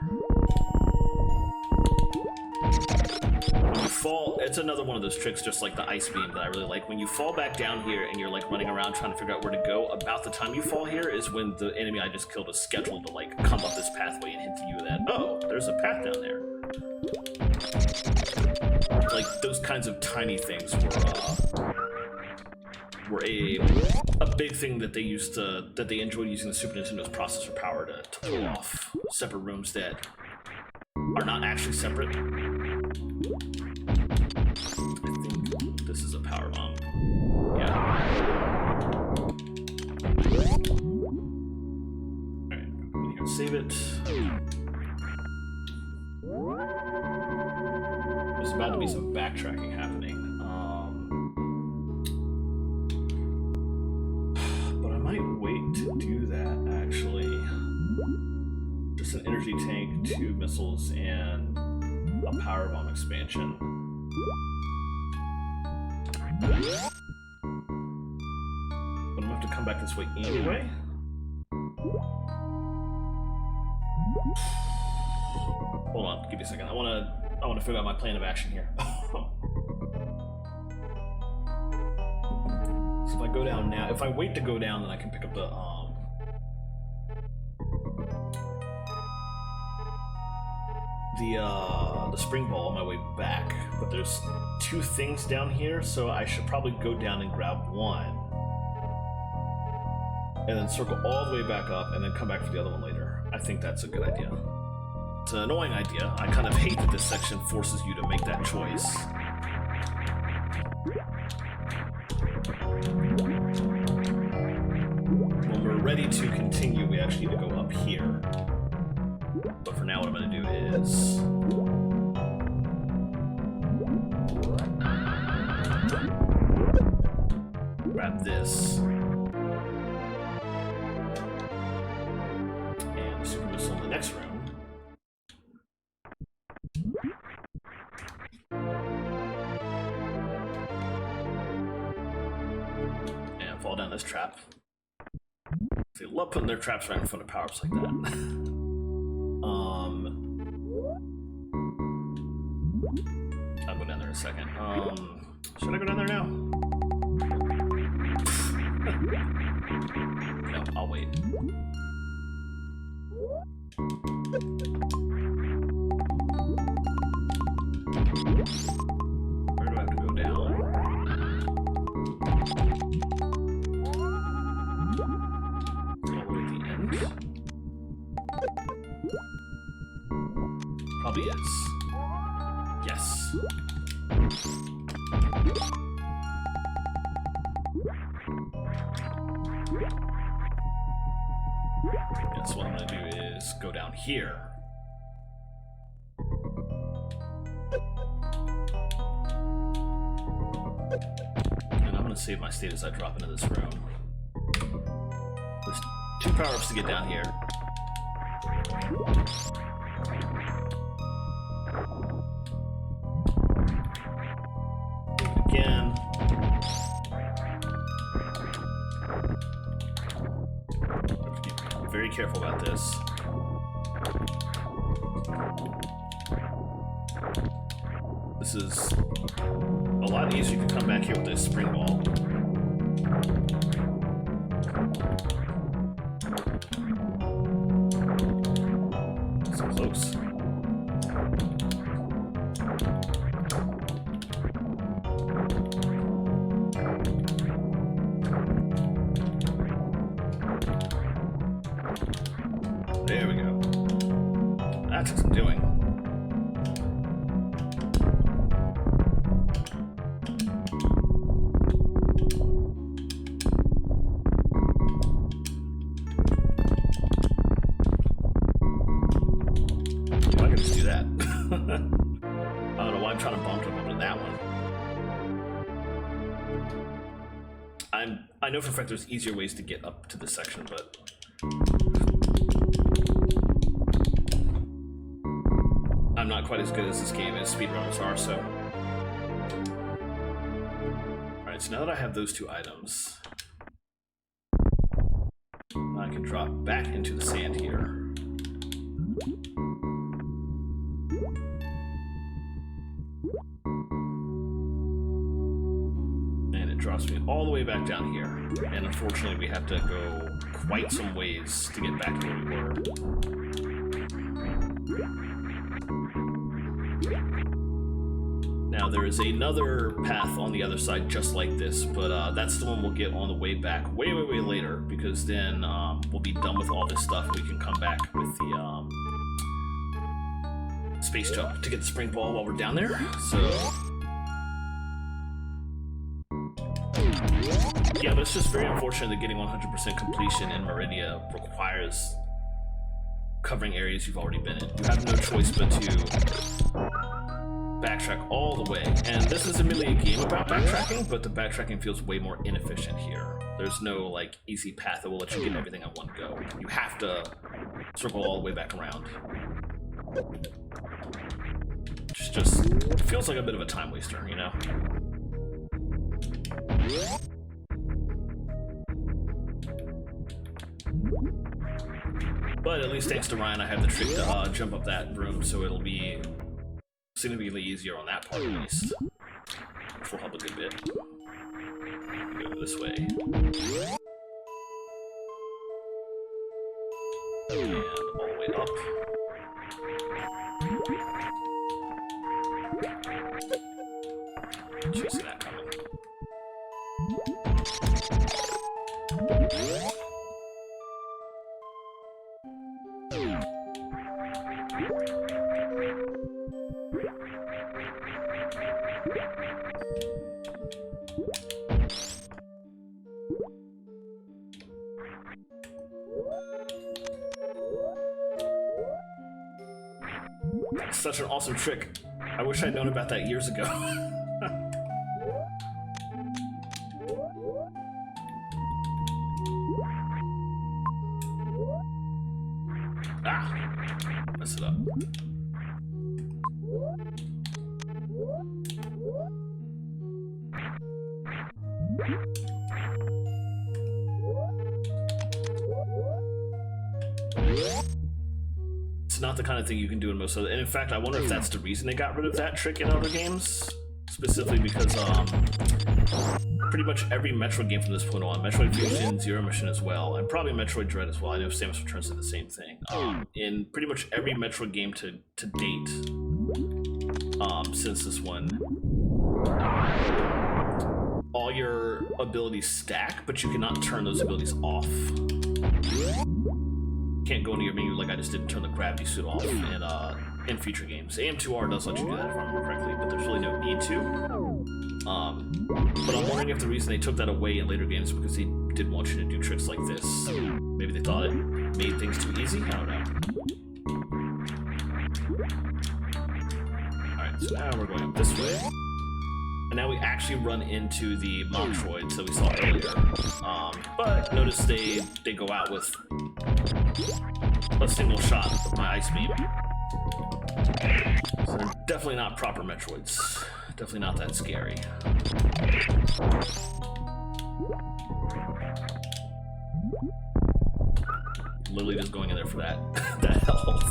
When you fall, it's another one of those tricks, just like the ice beam that I really like. When you fall back down here and you're like running around trying to figure out where to go, about the time you fall here is when the enemy I just killed is scheduled to like come up this pathway and hint to you that, oh, there's a path down there. Like those kinds of tiny things were a big thing that they enjoyed using the Super Nintendo's processor power to pull off separate rooms that are not actually separate. I think this is a power bomb. Yeah. Alright, I'm gonna save it. There's about to be some backtracking happening. But I might wait to do that, actually. Just an energy tank, 2 missiles, and a power bomb expansion. But I'm gonna have to come back this way anyway. Hold on, give me a second. I wanna figure out my plan of action here. So if I go down now, if I wait to go down, then I can pick up the spring ball on my way back. But there's 2 things down here, so I should probably go down and grab one, and then circle all the way back up, and then come back for the other one later. I think that's a good idea. It's an annoying idea. I kind of hate that this section forces you to make that choice. When we're ready to continue, we actually need to go up here. But for now, what I'm going to do is... grab this. And the super missile in the next room. And fall down this trap. They love putting their traps right in front of power-ups like that. I'll go down there in a second. Should I go down there now? No, I'll wait. Where do I have to go down? All the way at the end. Probably it. go down here. And I'm gonna save my state as I drop into this room. There's 2 power-ups to get down here. Do it again. Be very careful about this. This is a lot easier to come back here with this spring ball. So close. There we go. That took some doing. I can just do that. I don't know why I'm trying to bump him over to that one. I know for a fact there's easier ways to get up to this section, but I'm not quite as good as this game as speedrunners are, so. Alright, so now that I have those 2 items, I can drop back into the sand here. And it drops me all the way back down here. And unfortunately, we have to go quite some ways to get back to where we were. Now there is another path on the other side just like this, but that's the one we'll get on the way back way later, because then we'll be done with all this stuff. We can come back with the space jump to get the spring ball while we're down there. So yeah, but it's just very unfortunate that getting 100% completion in Meridia requires covering areas you've already been in. You have no choice but to backtrack all the way. And this isn't really a game about backtracking, but the backtracking feels way more inefficient here. There's no like easy path that will let you get everything in one go. You have to circle all the way back around. Just feels like a bit of a time waster, you know? But at least thanks to Ryan, I have the trick to jump up that room, so it'll be significantly easier on that part at least, which will help a good bit. Go this way. And all the way up. Chasing that coming. Such an awesome trick. I wish I'd known about that years ago. Ah! Mess it up. It's not the kind of thing you can do in most other, and in fact I wonder if that's the reason they got rid of that trick in other games, specifically because pretty much every Metroid game from this point on, Metroid Fusion, Zero Mission as well, and probably Metroid Dread as well, I know Samus Returns did the same thing, in pretty much every Metroid game to date, since this one, all your abilities stack, but you cannot turn those abilities off. Can't go into your menu like I just didn't turn the gravity suit off in future games. AM2R does let you do that if I remember correctly, but there's really no need to. But I'm wondering if the reason they took that away in later games is because they didn't want you to do tricks like this. Maybe they thought it made things too easy? I don't know. Alright, so now we're going up this way. And now we actually run into the Metroids that we saw earlier. But notice they go out with a single shot with my ice beam. So they're definitely not proper Metroids. Definitely not that scary. Literally just going in there for that that health.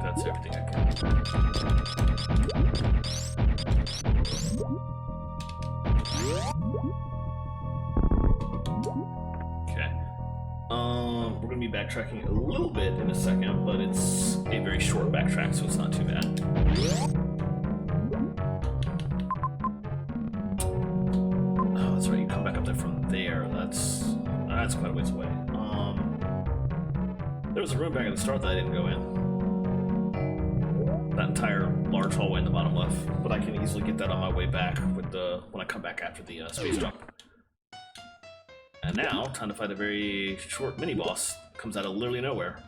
That's everything I can. Okay. We're gonna be backtracking a little bit in a second, but it's a very short backtrack, so it's not too bad. Oh, that's right. You come back up there from there. That's quite a ways away. There was a room back at the start that I didn't go in. That entire large hallway in the bottom left, but I can easily get that on my way back with when I come back after the space jump. And now, time to fight a very short mini boss. Comes out of literally nowhere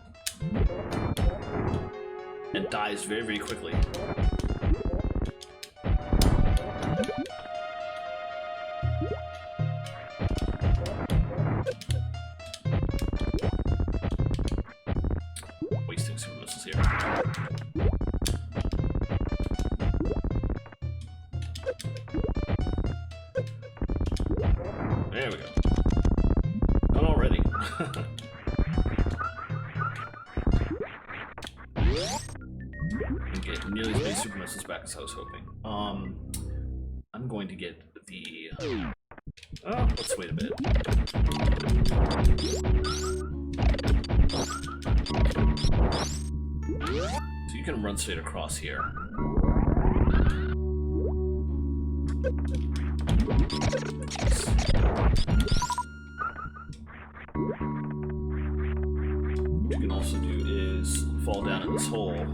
and dies very, very quickly. Wasting super missiles here. There we go. Not already. Get nearly as many super missiles back as I was hoping. I'm going to get the. Oh, let's wait a bit. So you can run straight across here. What you can also do is fall down in this hole.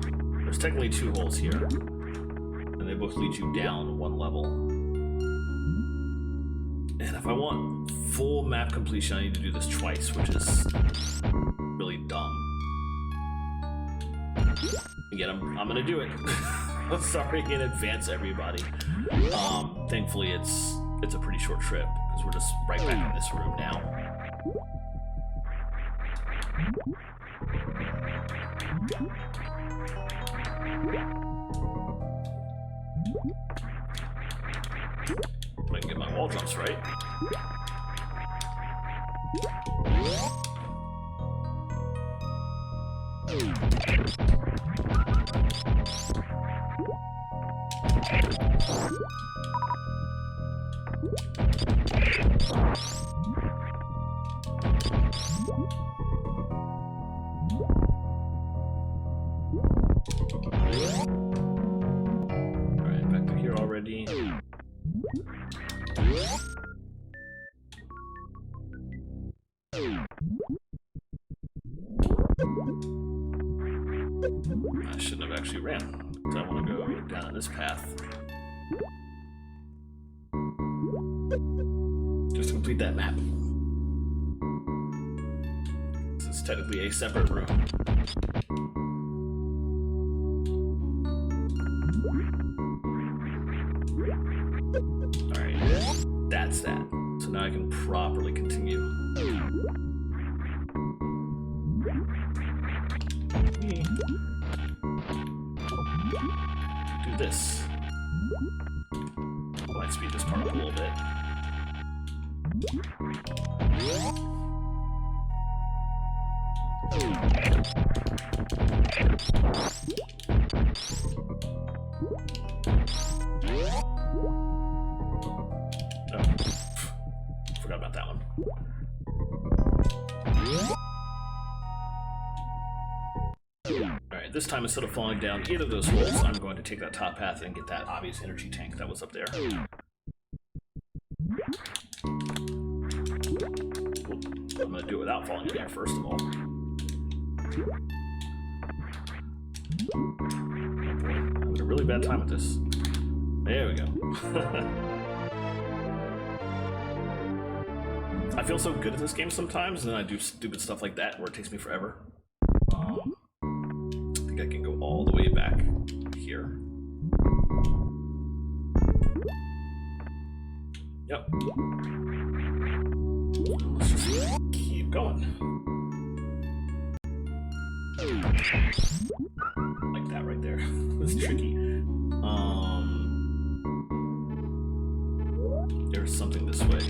There's technically two holes here, and they both lead you down one level. And if I want full map completion, I need to do this twice, which is really dumb. Again, I'm gonna do it. I'm sorry in advance, everybody. Thankfully, it's a pretty short trip because we're just right back in this room now. If I can get my wall jumps right. Alright, back to here already. I shouldn't have actually ran, because I want to go down this path. Just to complete that map. This is technically a separate room. Alright, that's that. So now I can properly continue. Do this. Might speed this part up a little bit. Oh, forgot about that one. Alright, this time instead of falling down either of those holes, I'm going to take that top path and get that obvious energy tank that was up there. I'm going to do it without falling in there, first of all. I'm having a really bad time with this. There we go. I feel so good at this game sometimes, and then I do stupid stuff like that where it takes me forever. I think I can go all the way back here. Yep. Let's just keep going. Like that right there. It's tricky. There's something this way.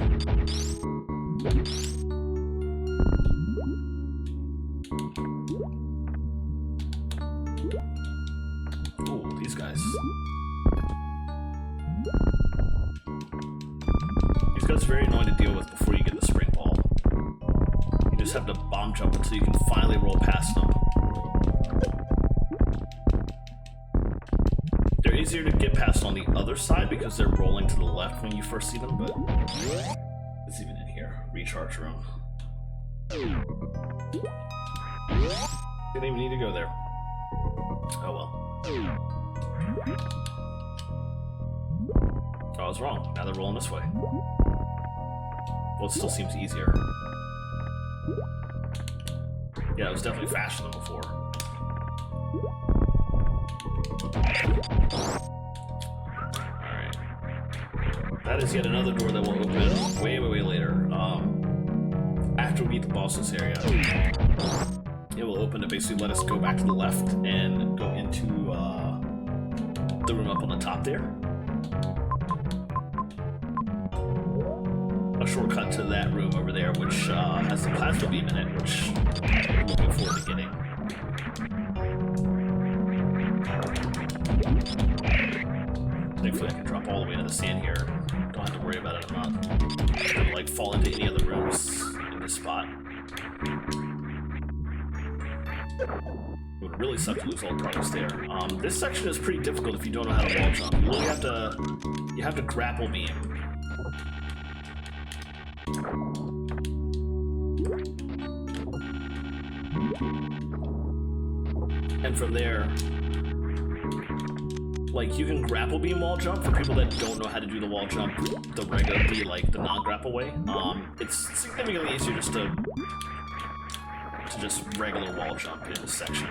Oh, these guys. These guys are very annoying to deal with before you get the spring ball. You just have to bomb jump until you can finally roll past them. They're easier to get past on the other side because they're rolling to the left when you first see them, but it's even in here. Recharge room. Didn't even need to go there. Oh well. Oh, I was wrong. Now they're rolling this way. Well, it still seems easier. Yeah, it was definitely faster than before. Alright. That is yet another door that will open way later. After we beat the boss in this area, it will open to basically let us go back to the left and go into the room up on the top there. A shortcut to that room over there, which has the plasma beam in it, which I'm looking forward to getting. Thankfully I can drop all the way into the sand here. Don't have to worry about it. I'm not gonna like fall into any other rooms in this spot. It would really suck to lose all the progress there. This section is pretty difficult if you don't know how to wall jump. You really have to grapple beam. And from there, like, you can grapple beam wall jump for people that don't know how to do the wall jump the non-grapple way. It's significantly easier just to just regular wall jump in this section.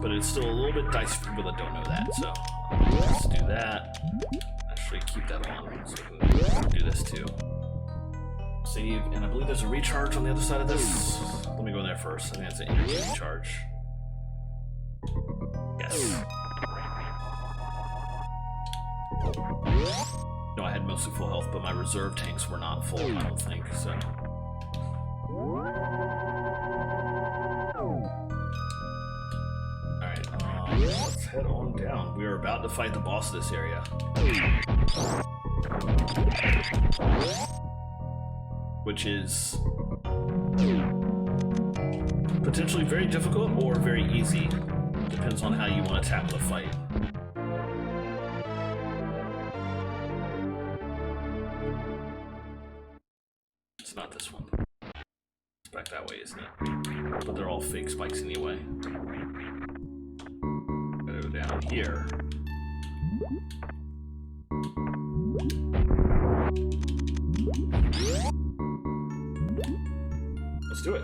But it's still a little bit dicey for people that don't know that, so let's do that. Actually, keep that on so we can do this too. Save, and I believe there's a recharge on the other side of this. Let me go in there first. I think it's an energy recharge. Yes. No, I had mostly full health, but my reserve tanks were not full, I don't think, so. Alright, let's head on down. We are about to fight the boss of this area. Which is potentially very difficult or very easy. Depends on how you want to tackle the fight. It's not this one. It's back that way, isn't it? But they're all fake spikes anyway. Gotta go down here. Let's do it.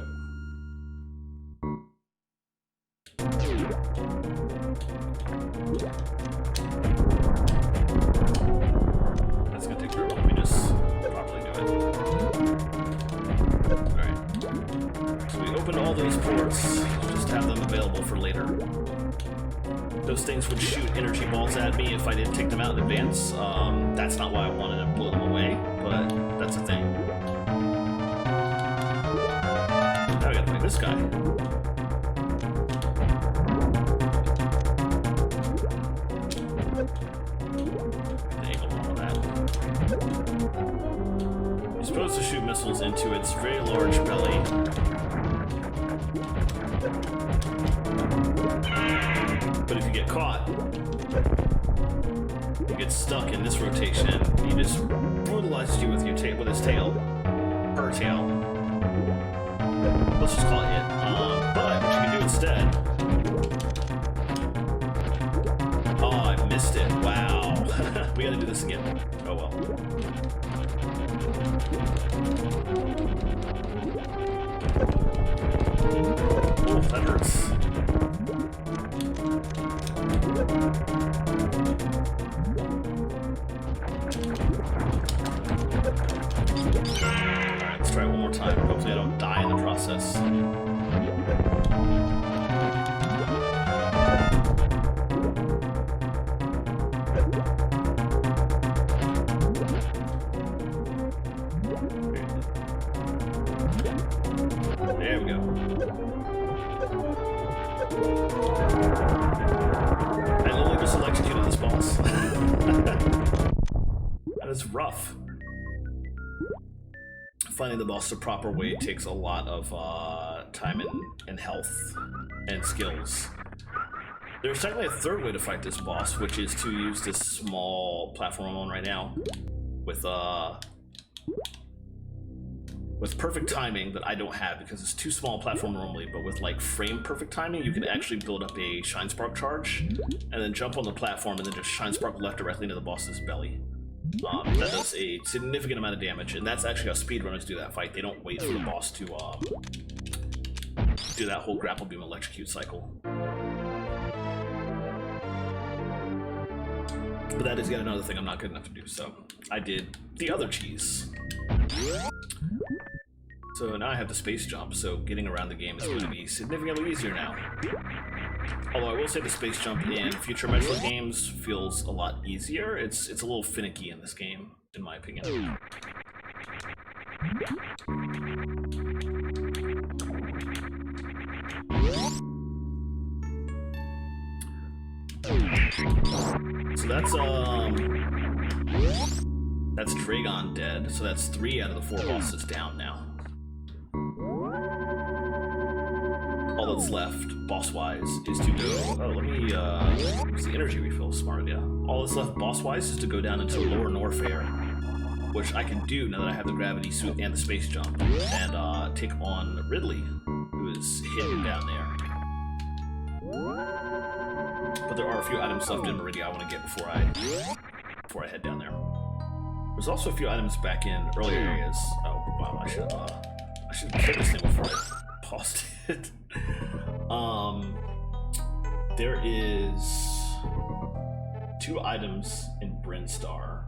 That's gonna take forever. Let me just properly do it. Alright. So we opened all these ports just to have them available for later. Those things would shoot energy balls at me if I didn't take them out in advance. That's not why I wanted to blow them away, but that's the thing. Now we gotta play this guy. You're supposed to shoot missiles into its very large belly. But if you get caught, you get stuck in this rotation. He just brutalizes you with your with his tail. Her tail. let's just call it it. But what you can do instead... Oh, I missed it. Wow. We gotta do this again. Oh well. Oh, that hurts. Alright, let's try it one more time. Hopefully I don't die in the process. There we go. I literally just electrocuted this boss. That is rough. Finding the boss the proper way takes a lot of time and health and skills. There's technically a third way to fight this boss, which is to use this small platform I'm on right now with perfect timing that I don't have because it's too small a platform normally, but with like frame perfect timing, you can actually build up a Shine Spark charge and then jump on the platform and then just Shine Spark left directly into the boss's belly. That does a significant amount of damage, and that's actually how speedrunners do that fight. They don't wait for the boss to do that whole grapple beam electrocute cycle. But that is yet another thing I'm not good enough to do, so I did the other cheese. So now I have the space jump, so getting around the game is going to be significantly easier now. Although I will say the space jump in future Metroid games feels a lot easier. It's a little finicky in this game, in my opinion. So that's Dragon dead, so that's 3 out of the 4 bosses down now. All that's left, boss-wise, is to go... Oh, let me, use the energy refill, smart, yeah. All that's left, boss-wise, is to go down into Lower Norfair, which I can do now that I have the gravity suit and the space jump, and, take on Ridley, who is hidden down there. But there are a few items left in Meridia I want to get before I head down there. There's also a few items back in earlier areas. Oh, wow, I should kill this thing before I paused it. There is 2 items in Brinstar.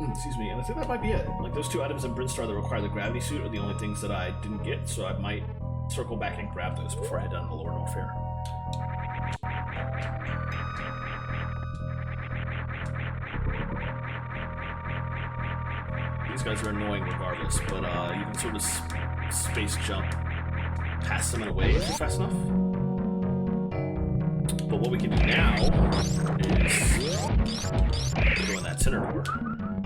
Excuse me, and I think that might be it. Like, those 2 items in Brinstar that require the gravity suit are the only things that I didn't get, so I might circle back and grab those before I head down to Lower Norfair. These guys are annoying regardless, but you can sort of space jump past them and away if you're fast enough. But what we can do now is go in that center door.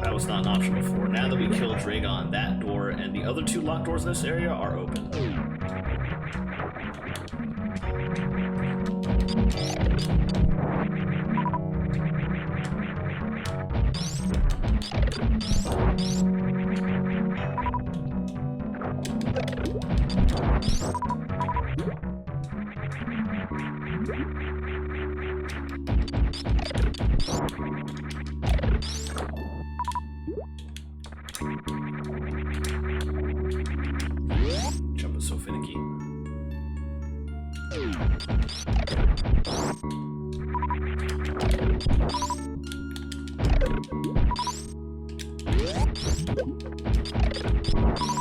That was not an option before. Now that we killed Dragon, that door and the other 2 locked doors in this area are open. Jump is so finicky. I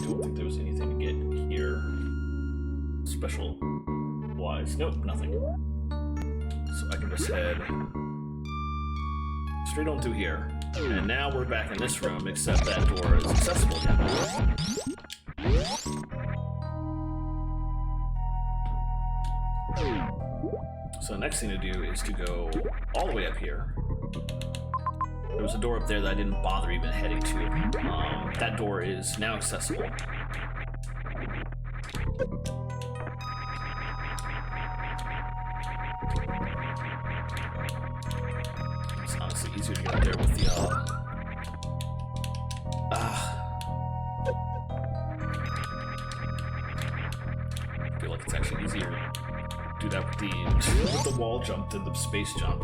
don't think there was anything to get here. Special wise. Nope, nothing. So I can just head straight on through here. And now we're back in this room, except that door is accessible again. So the next thing to do is to go all the way up here. There was a door up there that I didn't bother even heading to. That door is now accessible. It's honestly easier to get up there with the wall jump than the space jump.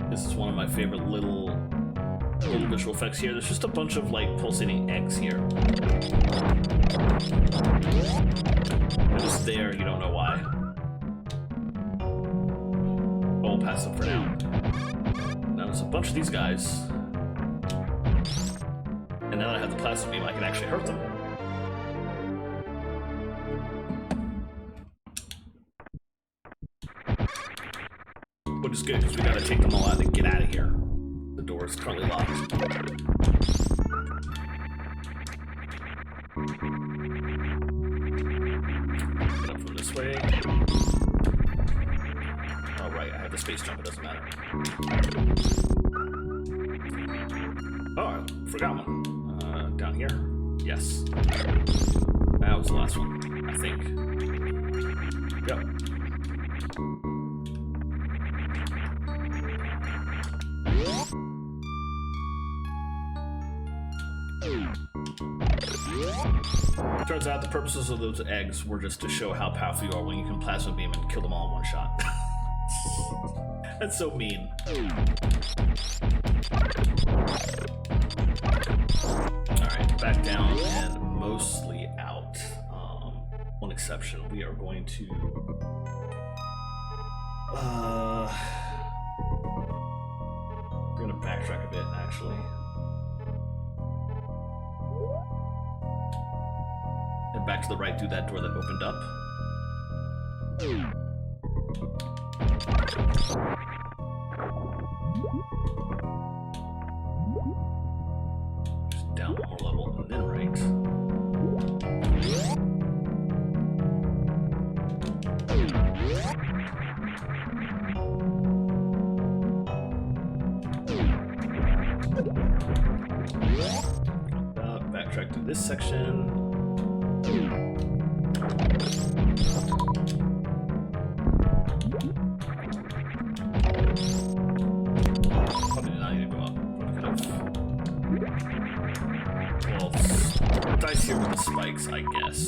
This is one of my favorite little visual effects here. There's just a bunch of like pulsating eggs here. They're just there, you don't know why. Oh, we'll pass them for now. Now there's a bunch of these guys. And now that I have the plasma beam, I can actually hurt them. Which is good, because we gotta take them all out and get out of here. The door is currently locked. Get up from this way. Oh right, I have the space jump, it doesn't matter. Oh, I forgot one. Down here? Yes. That was the last one, I think. Yep. Turns out the purposes of those eggs were just to show how powerful you are when you can plasma beam and kill them all in one shot. That's so mean. Alright, back down and mostly out. One exception, we are going to... we're gonna backtrack a bit, actually. And back to the right through that door that opened up. Just down one more level and then right. Backtrack to this section. Probably did not need to go up. Well, dice here with the spikes, I guess.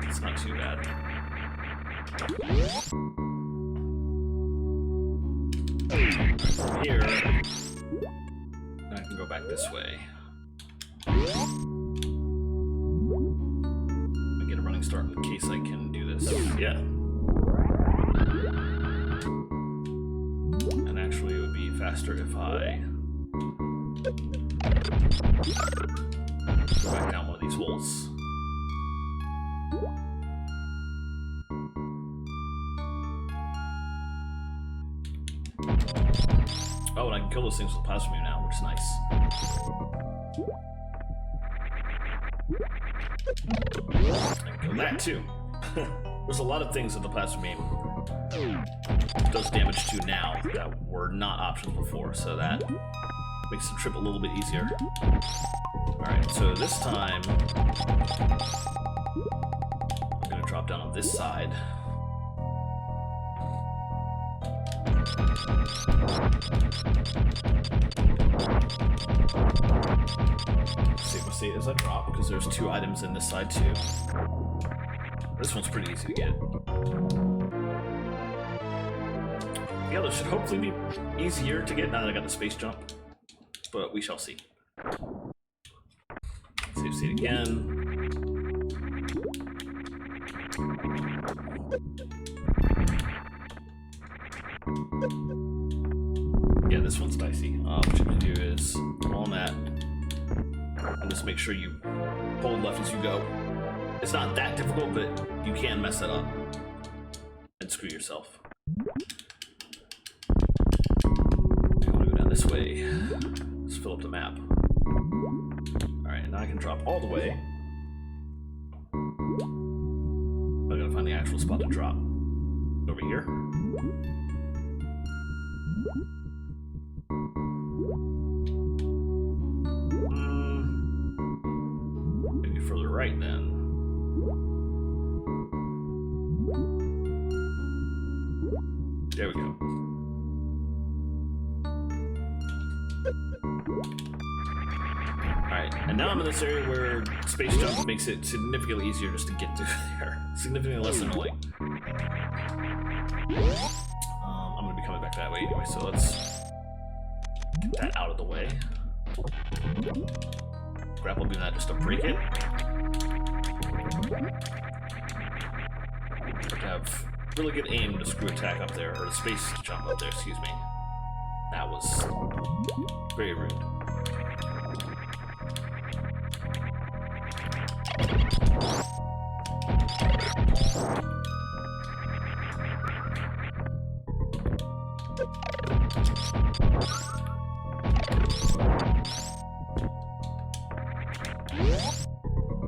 It's not too bad. From here, I can go back this way. I get a running start in case I can do this. Yeah. And actually, it would be faster if I go back down one of these holes. Oh, and I can kill those things with plasma beam now, which is nice. I can kill that too. There's a lot of things that the plasma beam does damage to now that were not options before, so that makes the trip a little bit easier. Alright, so this time I'm gonna drop down on this side. Save my state as I drop, because there's two items in this side too. This one's pretty easy to get. The others should hopefully be easier to get now that I got the space jump, but we shall see. Save state again. Yeah, this one's dicey. What you can do is go on that and just make sure you hold left as you go. It's not that difficult, but you can mess that up and screw yourself. I'm gonna go down this way. Let's fill up the map. Alright, now I can drop all the way. I gotta find the actual spot to drop. Over here. Maybe further right then. Alright, and now I'm in this area where space jump makes it significantly easier just to get to there. Significantly less annoying. I'm gonna be coming back that way anyway, so let's get that out of the way. Grapple beam that just to break it. To have really good aim to screw attack up there, or the space jump up there, excuse me. That was very rude.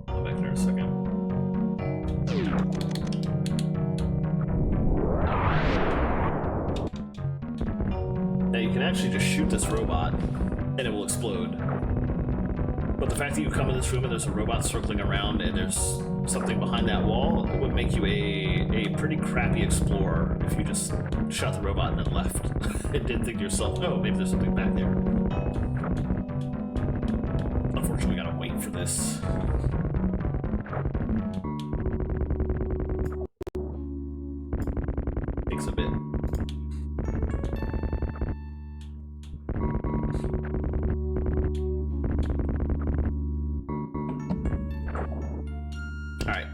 Come back there a second. Now you can actually just shoot this robot and it will explode. But the fact that you come in this room and there's a robot circling around and there's something behind that wall, it would make you a pretty crappy explorer if you just shot the robot and then left. And didn't think to yourself, oh, maybe there's something back there. Unfortunately, we gotta wait for this. Takes a bit. Alright,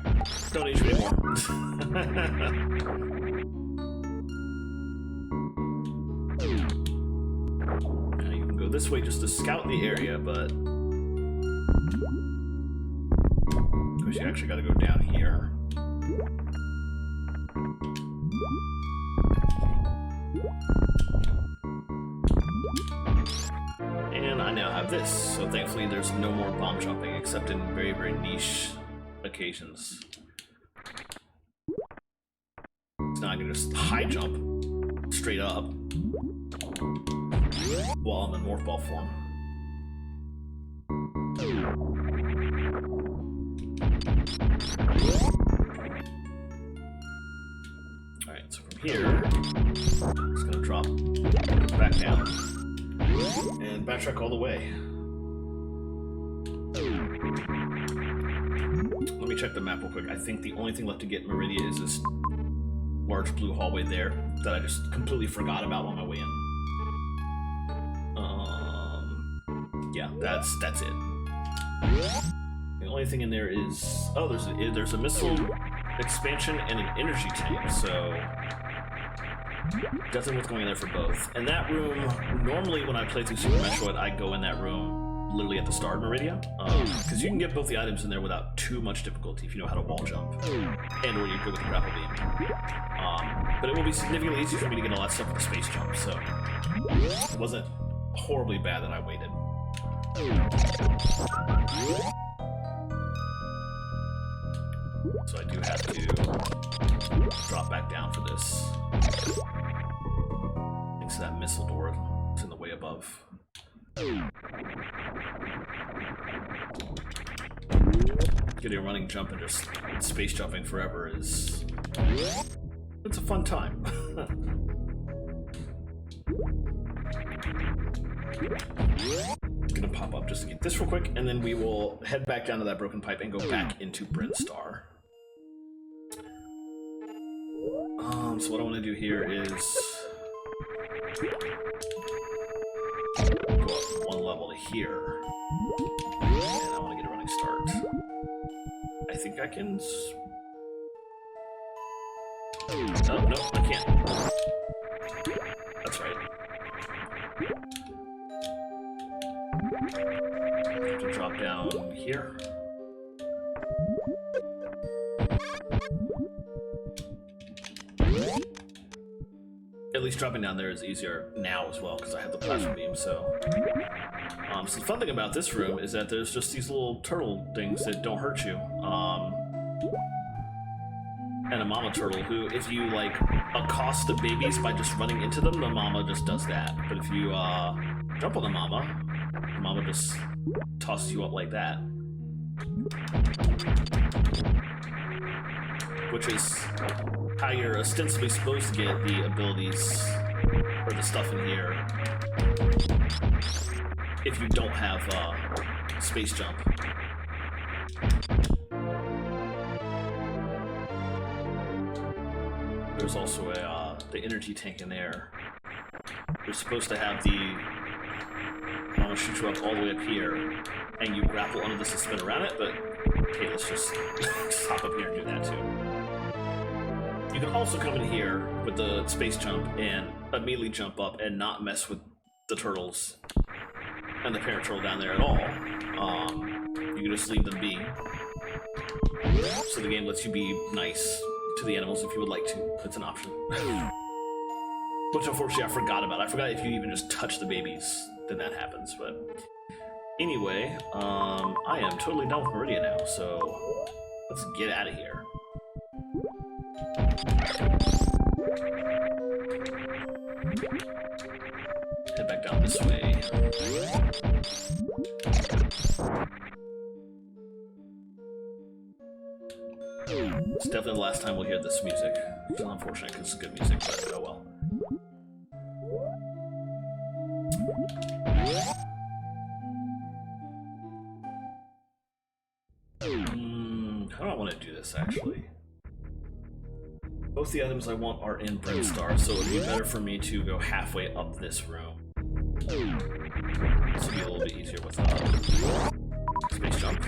don't need you anymore. Now you can go this way just to scout the area, but of course you actually gotta go down here. And I now have this, so thankfully there's no more bomb jumping except in very, very niche occasions. So now I can just high jump straight up while I'm in morph ball form. Alright, so from here, I'm just gonna drop back down and backtrack all the way. Let me check the map real quick. I think the only thing left to get in Meridia is this large blue hallway there that I just completely forgot about on my way in. Yeah, that's it. The only thing in there is, oh, there's a missile expansion and an energy tank, so definitely what's going in there for both. And that room, normally when I play through Super Metroid, I go in that room literally at the start of Meridia, because you can get both the items in there without too much difficulty if you know how to wall jump, and or you go with the grapple beam. But it will be significantly easier for me to get all that stuff with the space jump, so it wasn't horribly bad that I waited. So I do have to drop back down for this. Thanks to that missile door that's in the way above. Getting a running jump and just space jumping forever is... it's a fun time. Gonna pop up just to get this real quick, and then we will head back down to that broken pipe and go back into Brinstar. So what I want to do here is go up one level to here, and I want to get a running start. I think I can. Oh, no, I can't. That's right. Have to drop down here. At least dropping down there is easier now as well because I have the plasma beam. So the fun thing about this room is that there's just these little turtle things that don't hurt you. And a mama turtle who, if you like accost the babies by just running into them, the mama just does that. But if you jump on the mama just tosses you up like that. Which is how you're ostensibly supposed to get the abilities or the stuff in here. if you don't have space jump. There's also the energy tank in there. You're supposed to have the... I'm gonna shoot you up all the way up here, and you grapple onto this and spin around it, but okay, let's just hop up here and do that too. You can also come in here with the space jump and immediately jump up and not mess with the turtles and the parent turtle down there at all. You can just leave them be. So the game lets you be nice to the animals if you would like to. That's an option. Which unfortunately I forgot about. I forgot if you even just touch the babies, then that happens. But anyway, I am totally done with Meridian now, so let's get out of here. Head back down this way. It's definitely the last time we'll hear this music. Which is unfortunate because it's good music, but oh well. How do I want to do this actually? Both the items I want are in Brimstar, so it would be better for me to go halfway up this room. This will be a little bit easier with space jump.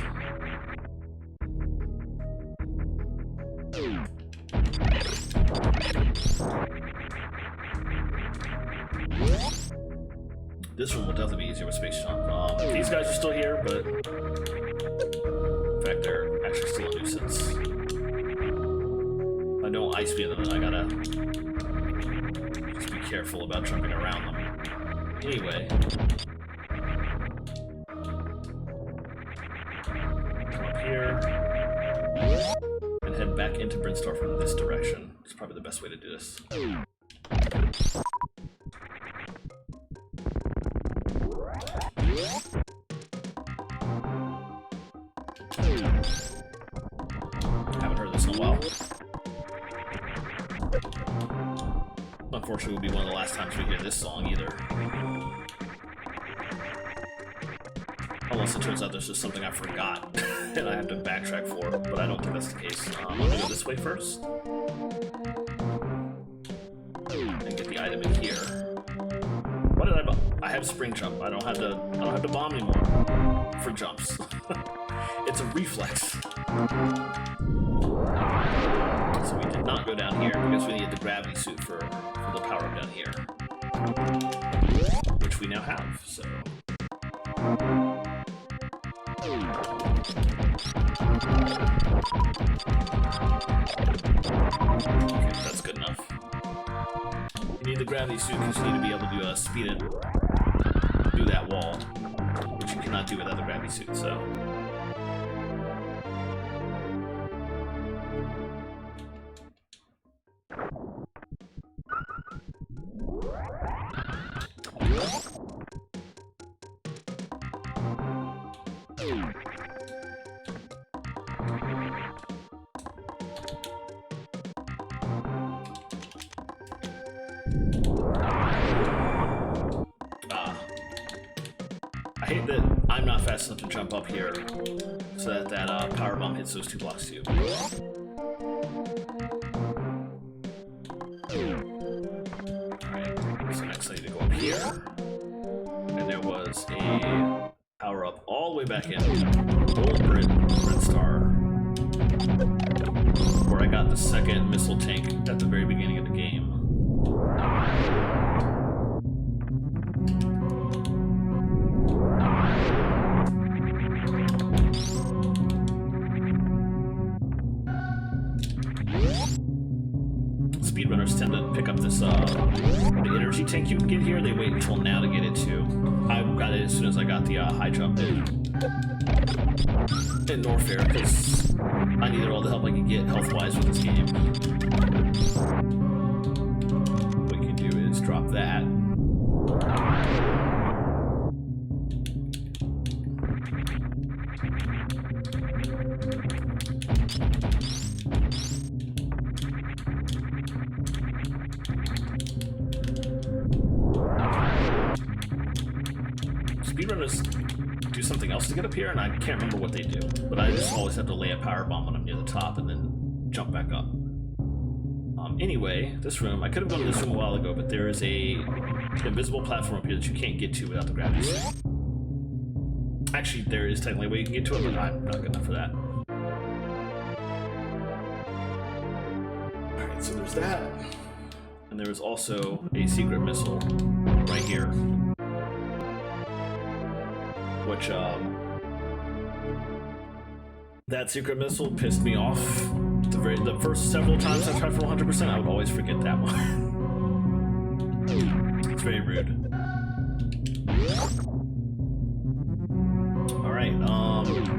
This one will definitely be easier with space jump. These guys are still here, but in fact, they're actually still a nuisance. I know ice beam them, and I gotta just be careful about jumping around them. Anyway, come up here and head back into Brinstar from this direction. It's probably the best way to do this. Haven't heard this in a while. Unfortunately, it will be one of the last times we hear this song either. Unless it turns out there's just something I forgot and I have to backtrack for, but I don't think that's the case. I'm gonna go this way first. And get the item in here. What did I buy? I have spring jump. I don't have to bomb anymore for jumps. It's a reflex. So we did not go down here because we need the gravity suit for the power up down here. Which we now have, so. Okay, that's good enough. You need the gravity suit because you need to be able to speed it through that wall, which you cannot do without the gravity suit, so. I hate that I'm not fast enough to jump up here so that power bomb hits those two blocks too. Alright, so next I need to go up here. And there was a power up all the way back in Old Brinstar, where I got the second missile tank at the very beginning of the game. Speedrunners tend to pick up this the energy tank you can get here. They wait until now to get it too. I got it as soon as I got the high jump in Norfair because I needed all the help I could get health-wise with this game. What you can do is drop that. speedrunners do something else to get up here, and I can't remember what they do. But I just always have to lay a power bomb when I'm near the top and then jump back up. Anyway, this room, I could have gone to this room a while ago, but there is a invisible platform up here that you can't get to without the gravity suit. Actually, there is technically a way you can get to it, but I'm not good enough for that. Alright, so there's that. And there is also a secret missile right here. Which, that secret missile pissed me off. The first several times I tried for 100%, I would always forget that one. It's very rude. Alright,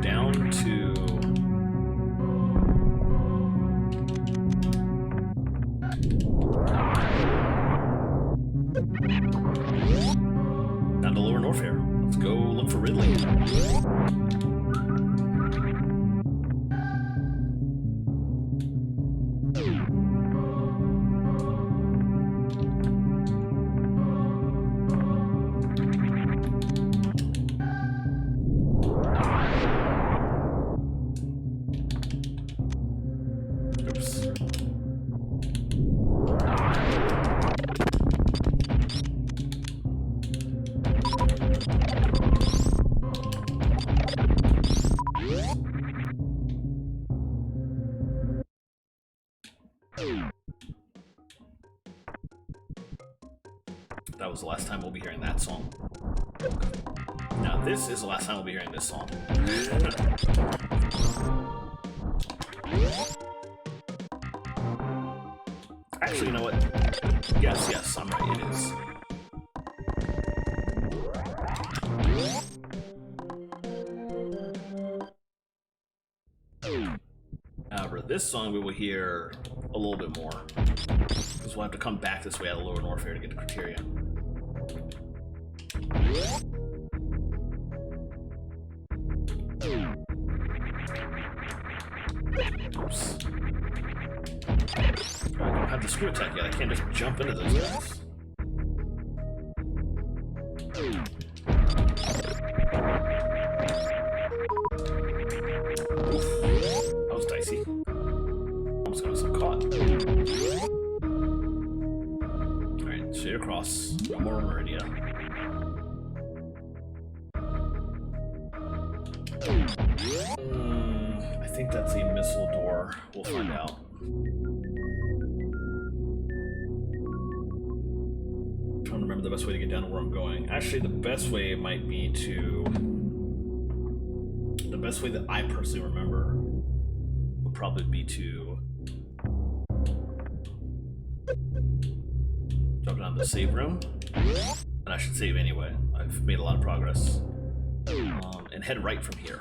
down to... down to Lower Norfair. Let's go look for Ridley. That was the last time we'll be hearing that song. Now this is the last time we'll be hearing this song. Actually, you know what? Yes, I'm right, it is. However, this song we will hear a little bit more. Because we'll have to come back this way out of Lower Norfair to get to Criteria. Oops. I don't have the screw attack yet. I can't just jump into those guys. Oof. That was dicey. Almost got myself caught. Alright, straight across. One more Meridia. I think that's a missile door. We'll find out. I'm trying to remember the best way to get down to where I'm going. Actually, the best way might be to... the best way that I personally remember would probably be to jump down to the save room. And I should save anyway. I've made a lot of progress. And head right from here.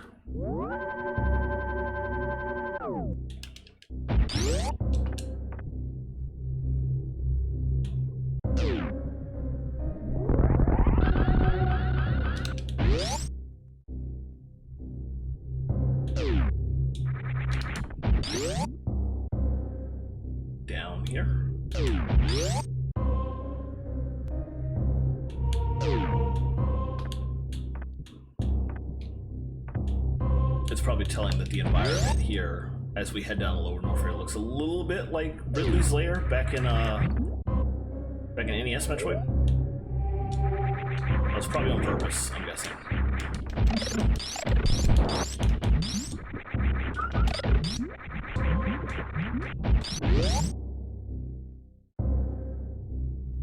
Down here. It's probably telling that the environment here, as we head down to Lower Norfair, looks a little bit like Ridley's lair back in NES Metroid. That's probably on purpose, I'm guessing.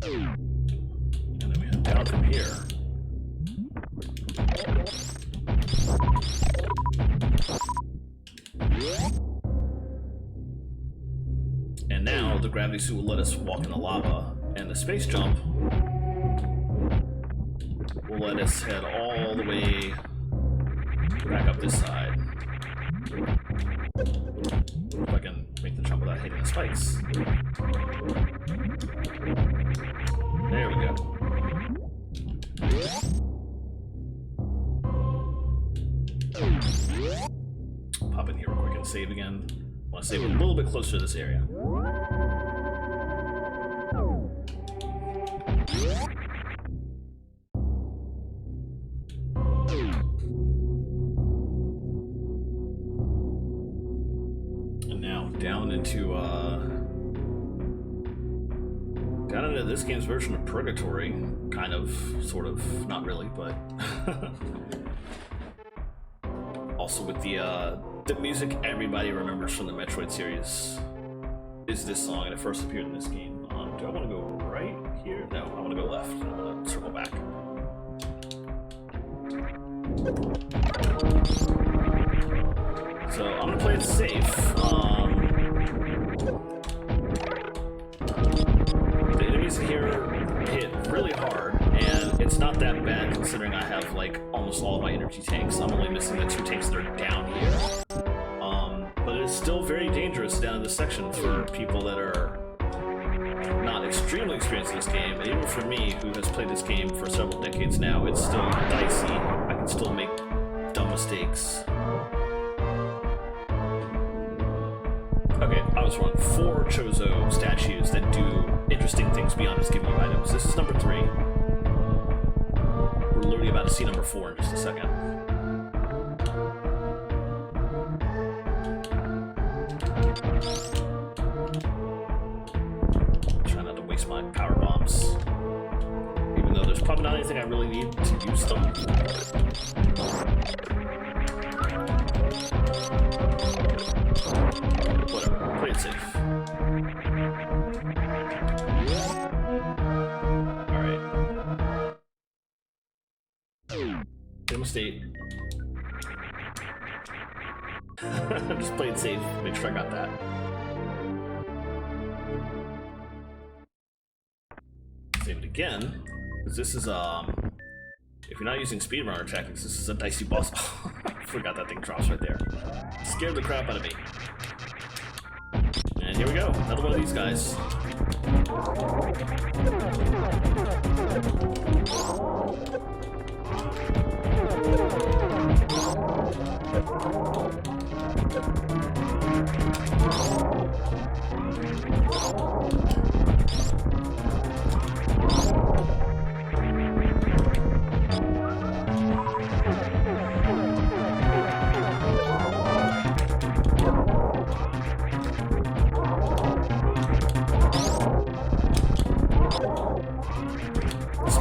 And then we head down from here. And now the gravity suit will let us walk in the lava, and the space jump will let us head all the way back up this side. If I can make the jump without hitting the spikes. There we go. Pop in here real quick and save again. I want to save a little bit closer to this area. down into this game's version of Purgatory, kind of, sort of, not really, but also with the music everybody remembers from the Metroid series is this song, and it first appeared in this game. Do I want to go right here? No, I want to go left. I'm gonna circle back. So I'm gonna play it safe. The enemies here hit really hard, and it's not that bad considering I have like almost all of my energy tanks. I'm only missing the 2 tanks that are down here. But it's still very dangerous down in this section for people that are not extremely experienced in this game, and even for me, who has played this game for several decades now, it's still dicey. I can still make dumb mistakes. Okay, I was wrong. 4 Chozo statues that do interesting things beyond just giving you items. This is number 3. We're literally about to see number 4 in just a second. Try not to waste my power bombs. Even though there's probably not anything I really need to use them. Whatever, play it safe. Alright. Demo state. Just play it safe, make sure I got that. Save it again, because this is, if you're not using speedrunner tactics, this is a dicey boss. I forgot that thing drops right there. Scared the crap out of me. And here we go, another one of these guys.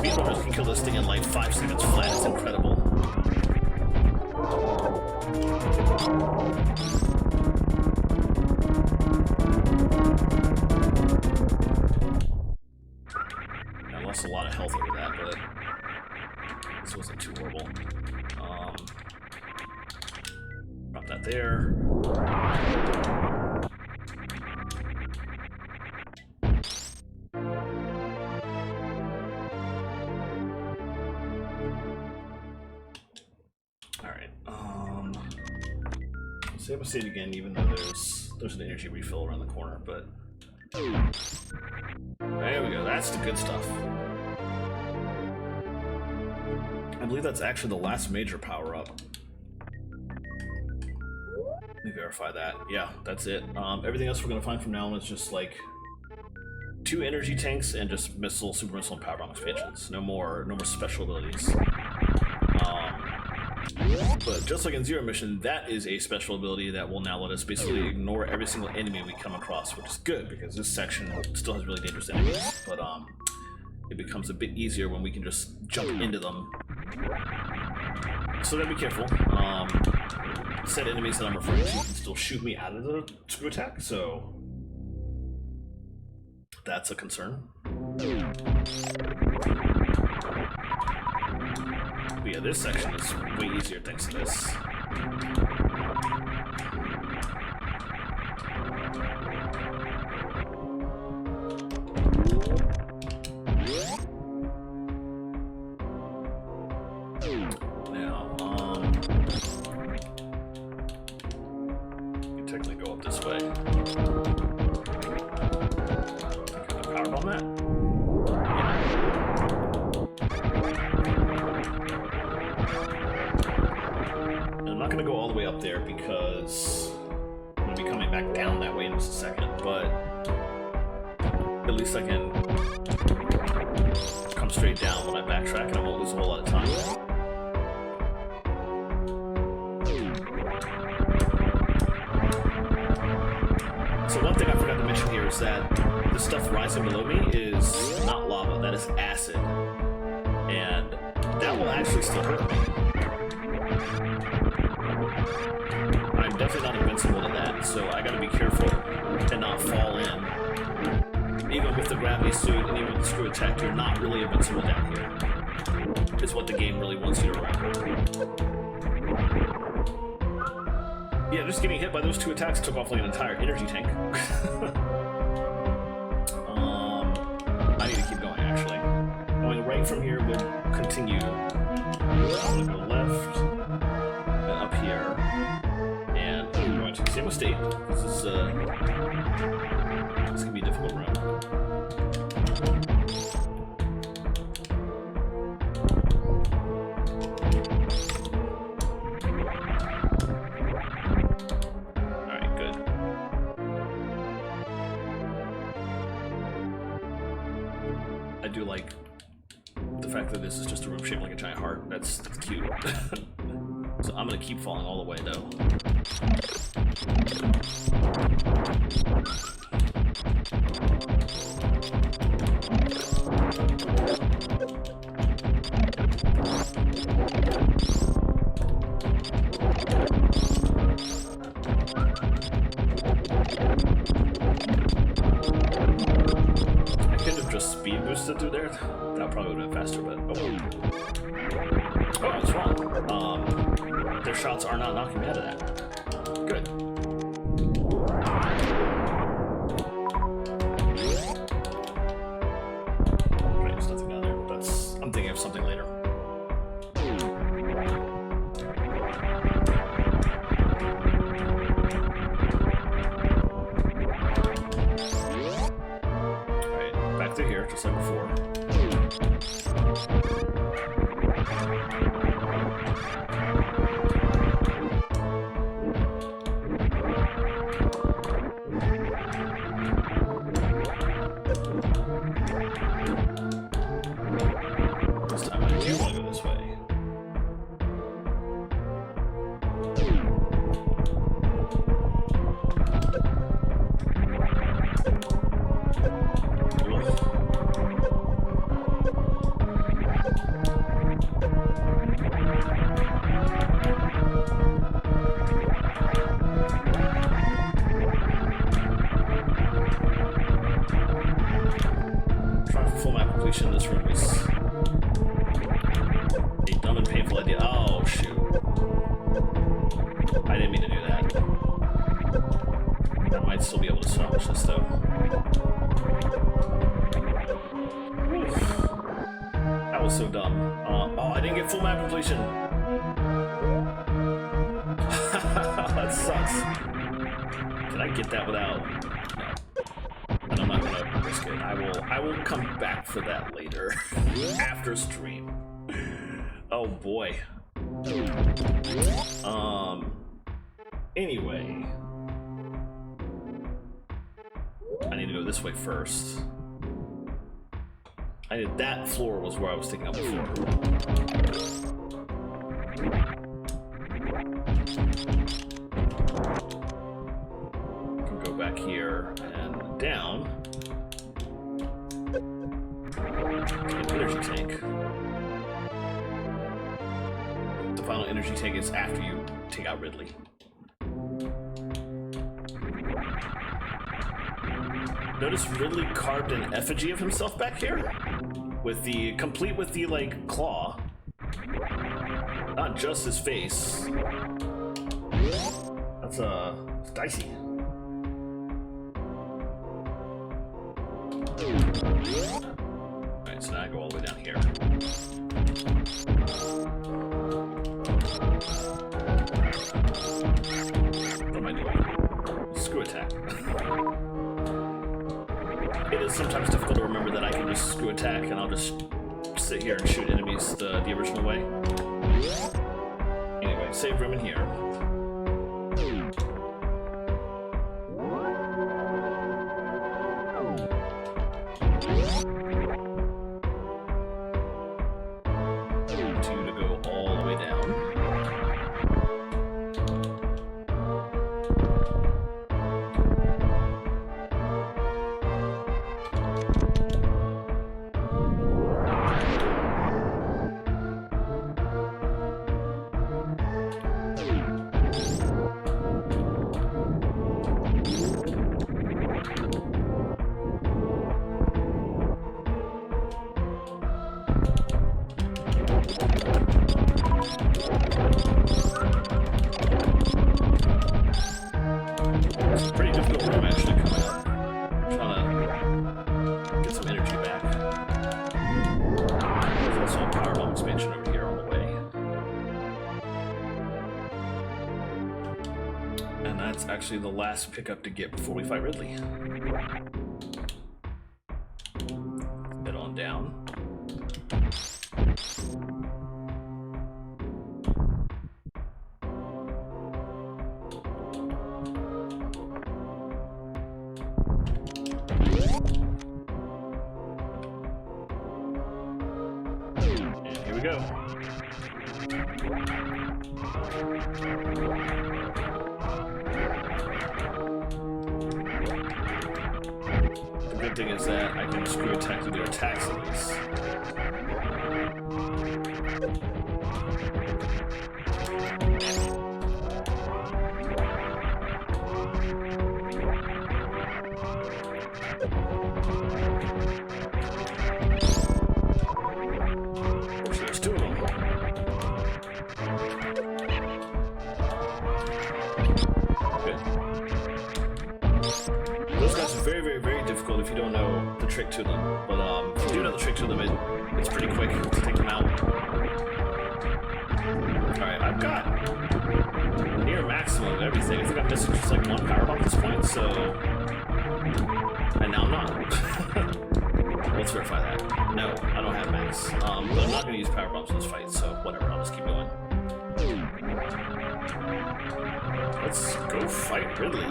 Speedrunners can kill this thing in like 5 seconds flat, it's incredible. I lost a lot of health over that, but this wasn't too horrible. Drop that there. Save a state again, even though there's an energy refill around the corner, but there we go, that's the good stuff. I believe that's actually the last major power-up. Let me verify that. Yeah, that's it. Everything else we're gonna find from now on is just like 2 energy tanks and just missile, super missile, and power bomb expansions. No more special abilities. But just like in Zero Mission, that is a special ability that will now let us basically ignore every single enemy we come across, which is good because this section still has really dangerous enemies, but it becomes a bit easier when we can just jump into them. So gotta be careful. Said enemies that I'm referring to can still shoot me out of the screw attack, so that's a concern. But yeah, this section is way easier thanks to this. Now, you can technically go up this way. Can I powerbomb that? I'm not going to go all the way up there because I'm going to be coming back down that way in just a second, but at least I can come straight down when I backtrack and I won't lose a whole lot of time. So is that the stuff rising below me is not lava, that is acid. And that will actually still hurt me. I'm definitely not invincible to that, so I gotta be careful and not fall in. Even with the gravity suit and even with the screw attack, you're not really invincible down here. Is what the game really wants you to remember. Yeah, just getting hit by those 2 attacks took off like an entire energy tank. I need to keep going, actually. Going right from here would continue. I'm gonna go left, then up here, and I'm going to Casino State. This is gonna be a difficult run. Alright, good. I do like the fact that this is just a room shaped like a giant heart. That's cute. So I'm gonna keep falling all the way, though. I could have just speed boosted through there. That probably would have been faster, but oh well. Oh, I was wrong. Their shots are not knocking me out of that. Good. Right, there's nothing down there. I'm thinking of something later. Alright, back to here, just like before. This time I do want to go this way. Trying for full map completion in this room is a dumb and painful idea. Oh, shoot. I didn't mean to do that. I might still be able to salvage this, though. Oof. That was so dumb. Oh, I didn't get full map completion. That sucks. Can I get that without... No. And I'm not gonna risk it. I will come back for that later. After stream. Oh boy. Anyway. I need to go this way first. That floor was where I was taking up before. Can go back here and down. An energy tank. The final energy tank is after you take out Ridley. Notice Ridley carved an effigy of himself back here, complete with the like claw, not just his face. That's it's dicey. Alright, so now I go all the way down here. What am I doing? Screw attack. It is sometimes difficult to remember that I can just screw attack and I'll just sit here and shoot enemies the original way. Anyway, save room in here. Continue to go all the way down. it's actually the last pickup to get before we fight Ridley. Head on down. And here we go. The good thing is that I can screw attack with their attacks at least. There's two of them. Good. Those guys are very, very, very difficult if you don't know the trick to them. But if you do know the trick to them, it's pretty quick to take them out. Alright, I've got near maximum of everything. I think I'm missing just like one power bomb at this point, so... And now I'm not. Let's verify that. No, I don't have max. But I'm not going to use power bombs in this fight, so whatever, I'll just keep going. Let's go fight Ridley.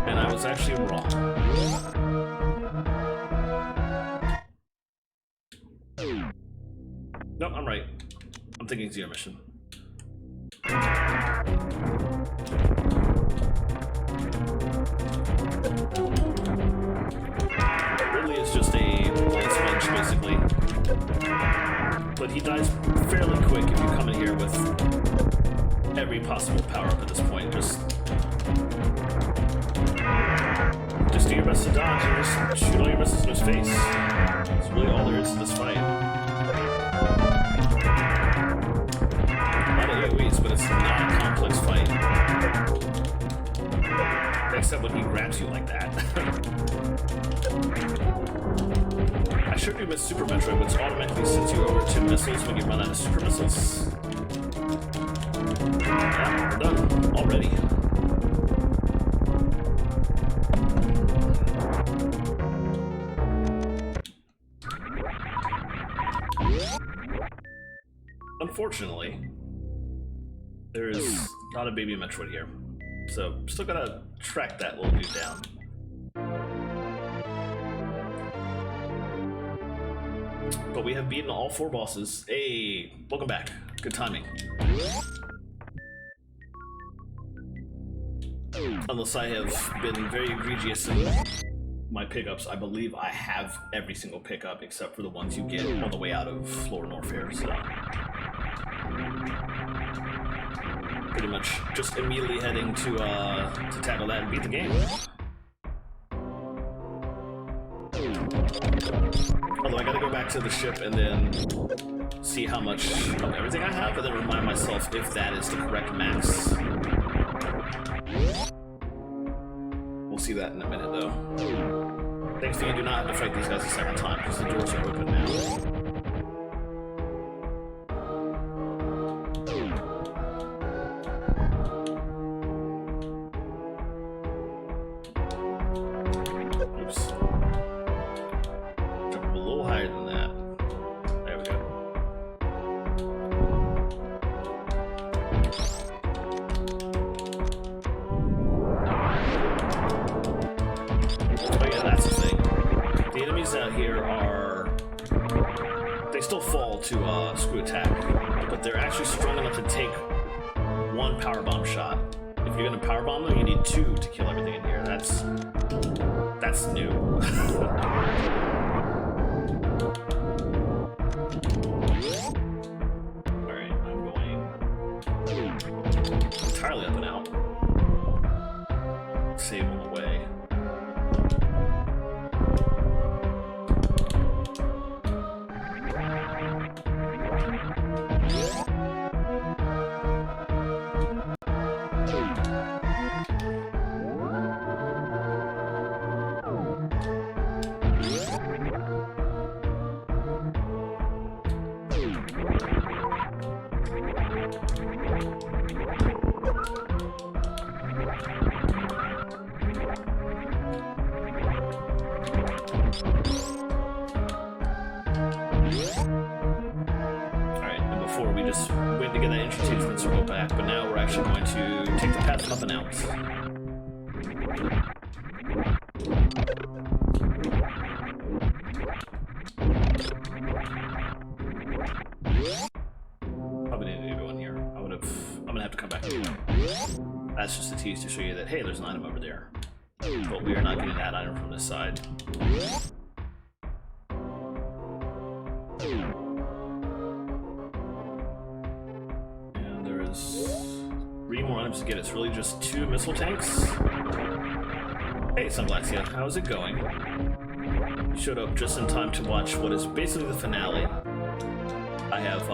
And I was actually wrong. Nope, I'm right. I'm thinking Zero Mission. Ridley is just a light sponge, basically. But he dies fairly quick if you come in here with every possible power-up at this point. Just do your best to dodge and just shoot all your missiles in his face. That's really all there is to this fight. A lot of AoEs, but it's not a complex fight. Except when he grabs you like that. I should do Super Metroid, which automatically sends you over to missiles when you run out of super missiles. Yeah, we're done already. Unfortunately, there is not a baby Metroid here, so still gotta track that little dude down. But we have beaten all 4 bosses. Hey, welcome back. Good timing. Unless I have been very egregious in my pickups, I believe I have every single pickup except for the ones you get on the way out of Floor Norfair, so... Pretty much just immediately heading to tackle that and beat the game. Although I gotta go back to the ship and then see how much of everything I have, and then remind myself if that is the correct max. We'll see that in a minute, though. Thankfully, you do not have to fight these guys a second time, because the doors are open now. Screw attack, but they're actually strong enough to take 1 power bomb shot. If you're gonna power bomb them, you need 2 to kill everything in here. That's new. Alright, I'm going entirely up and out. Save on the way. before, we just went to get that entry tube and then circle back, but now we're actually going to take the path up and out. Probably didn't need to go in here. I'm gonna have to come back anyway. That's just a tease to show you that, hey, there's an item over there. But we are not getting that item from this side. And there is 3 more items to get. It's really just 2 missile tanks. Hey, Sunglassia, how's it going? You showed up just in time to watch what is basically the finale. I have,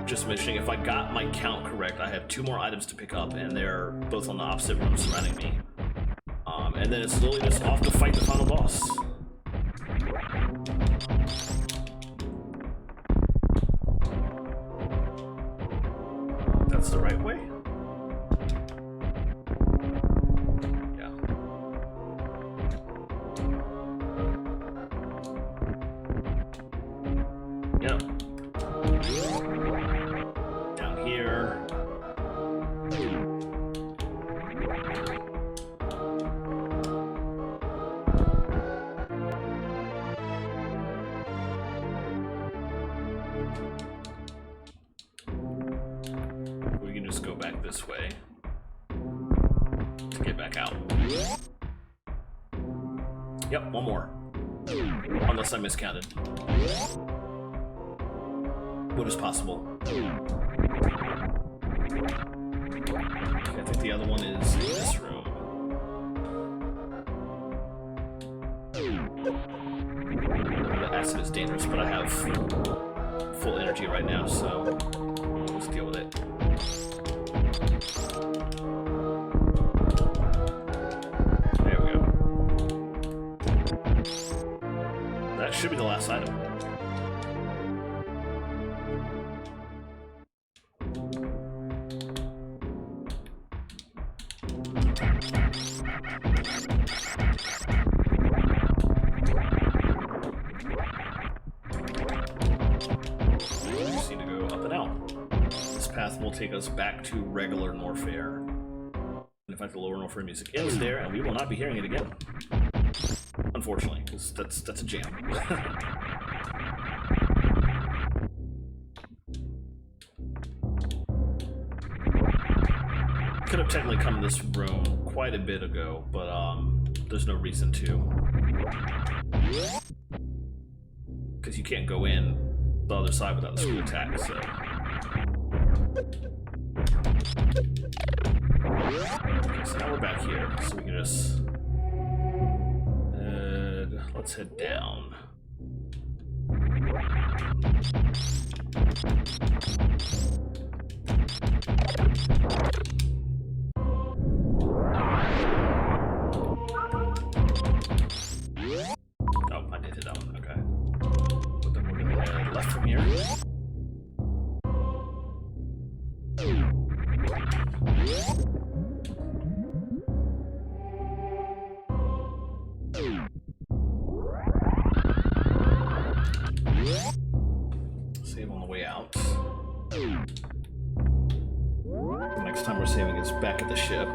just mentioning, if I got my count correct, I have 2 more items to pick up, and they're both on the opposite room surrounding me. And then it's literally just off to fight the final boss. That's the right way? Yeah. Yep. Down here. We can just go back this way to get back out. Yep, 1 more. Unless I miscounted. What is possible? Okay, I think the other one is in this room. The acid is dangerous, but I have full energy right now, so let's deal with it. There we go. That should be the last item. Will take us back to regular Norfair. And in fact, the lower Norfair music ends there, and we will not be hearing it again. Unfortunately, because that's a jam. Could have technically come in this room quite a bit ago, but there's no reason to. Because you can't go in the other side without the screw attack, so. Okay, so now we're back here, so we can just let's head down. Oh, I did hit that one, okay. But then we're gonna head left from here. Save on the way out. The next time we're saving is back at the ship.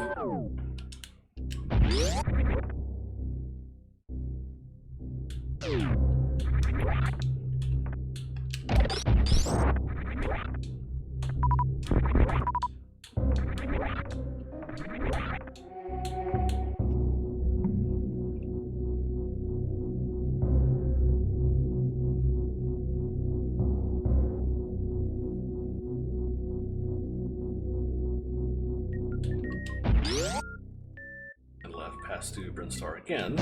Pass to Brinstar again.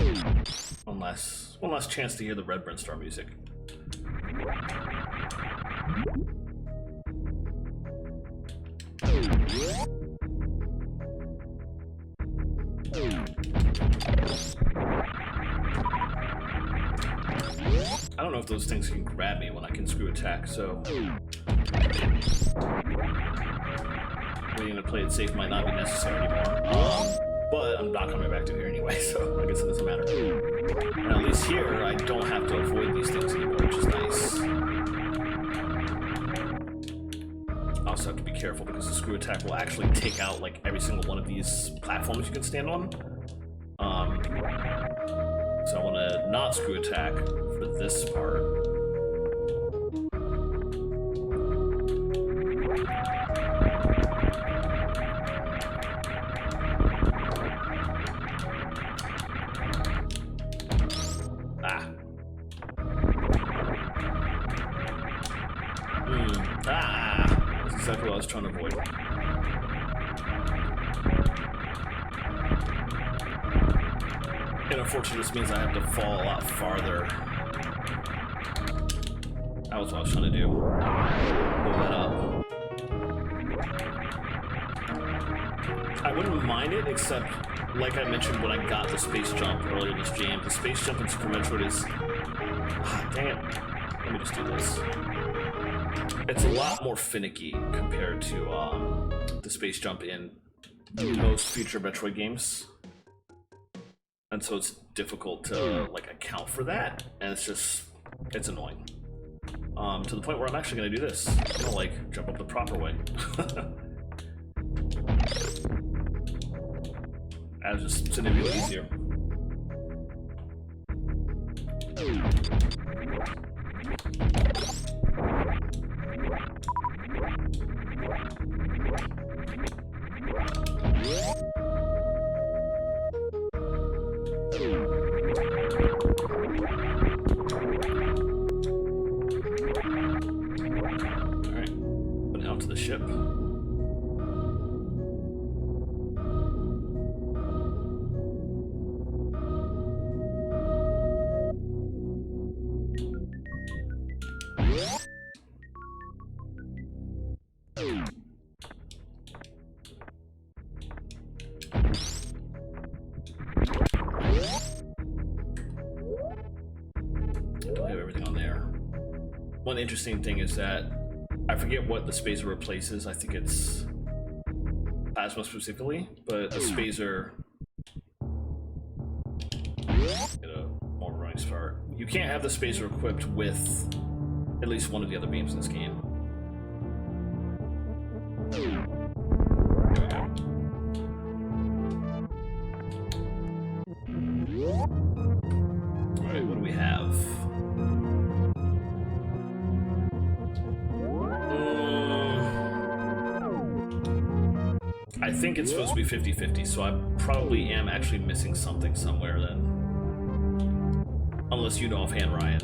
One last chance to hear the red Brinstar music. I don't know if those things can grab me when I can screw attack, so waiting to play it safe might not be necessary anymore. But I'm not coming back to here anyway, so I guess it doesn't matter. And at least here, I don't have to avoid these things anymore, which is nice. careful because the screw attack will actually take out like every single one of these platforms you can stand on. So I want to not screw attack for this part. That's exactly what I was trying to avoid. And unfortunately, this means I have to fall a lot farther. That was what I was trying to do. Move that up. I wouldn't mind it, except, like I mentioned when I got the space jump earlier in this game, the space jump in Super Metroid is... dang it. Let me just do this. It's a lot more finicky compared to the space jump in most future Metroid games. And so it's difficult to like account for that, and it's annoying. To the point where I'm actually gonna do this. I'm gonna like jump up the proper way. That's just significantly easier. Alright, put it onto the ship. One interesting thing is that I forget what the spacer replaces. I think it's plasma specifically, but the spacer, get a more running start. You can't have the spacer equipped with at least one of the other beams in this game. There we go. All right, what do we have? I think it's supposed to be 50-50, so I probably am actually missing something somewhere then. Unless you know offhand, Ryan.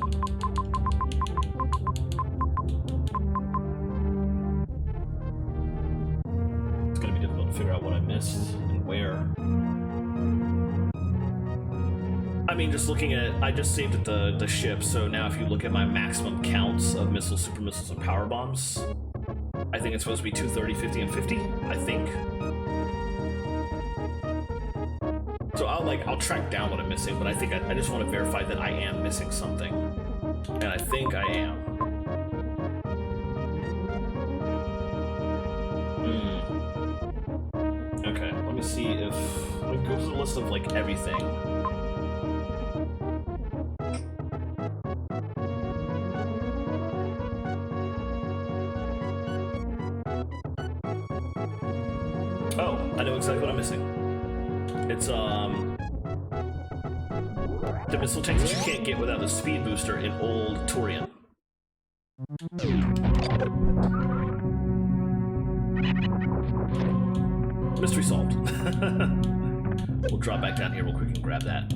It's gonna be difficult to figure out what I missed and where. I mean, just looking at, I just saved at the ship, so now if you look at my maximum counts of missiles, super missiles, and power bombs, I think it's supposed to be 230, 50, and 50, I think. So I'll track down what I'm missing, but I think I just want to verify that I am missing something. And I think I am. Okay, let me see if, let me go to the list of like everything. Oh, I know exactly what I'm missing. It's, the missile tanks that you can't get without the speed booster in old Torian. Mystery solved. We'll drop back down here real quick and grab that.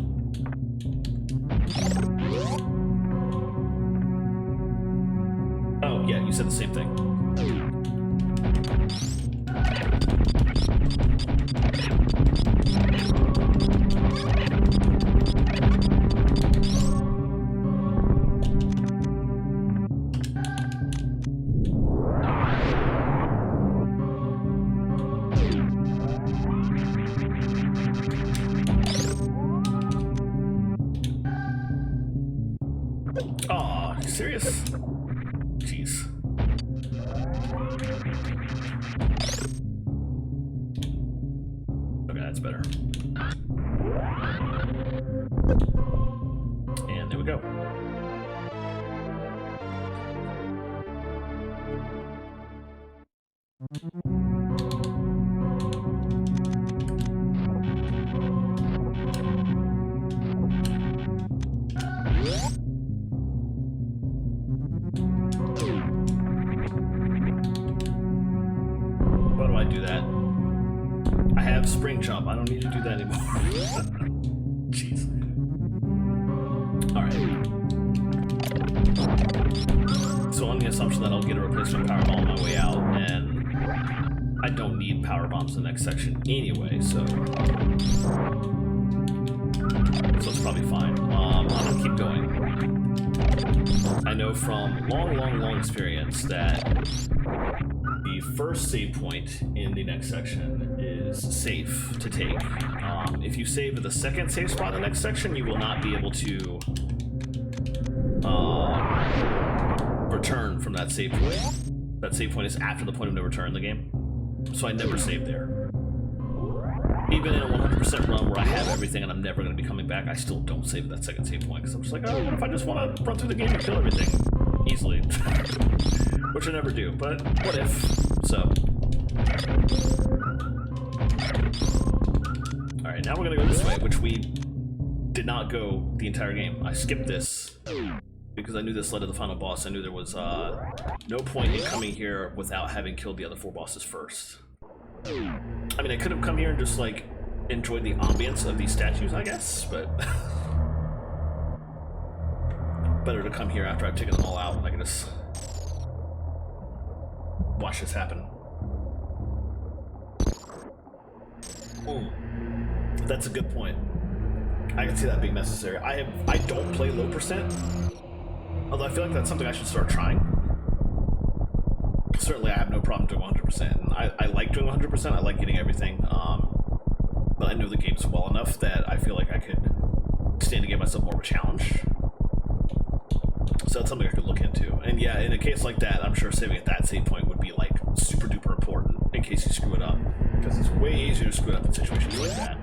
Oh, yeah, you said the same thing. Aw, you serious? Jeez. Okay, that's better. And there we go. Why do I do that? I have spring jump. I don't need to do that anymore. Jeez. Alright. So on the assumption that I'll get a replacement power bomb on my way out, and I don't need power bombs in the next section anyway, so it's probably fine. I'm gonna keep going. I know from long experience that the first save point in the next section is safe to take. If you save at the second save spot in the next section, you will not be able to return from that save point. That save point is after the point of no return in the game. So I never save there. Even in a 100% run where I have everything and I'm never going to be coming back, I still don't save at that second save point because I'm just like, oh, what if I just want to run through the game and kill everything easily? Which I never do, but what if? So. Alright, now we're going to go this way, which we did not go the entire game. I skipped this because I knew this led to the final boss. I knew there was no point in coming here without having killed the other 4 bosses first. I mean, I could have come here and just, like, enjoyed the ambience of these statues, I guess, but better to come here after I've taken them all out and I can just watch this happen. That's a good point. I can see that being necessary. I don't play low percent, although I feel like that's something I should start trying. Certainly I have no problem doing 100%. I like doing 100%, I like getting everything, but I know the games well enough that I feel like I could stand to give myself more of a challenge. So that's something I could look into. And yeah, in a case like that, I'm sure saving at that save point would be like super duper important in case you screw it up. Because it's way easier to screw it up in situations like that.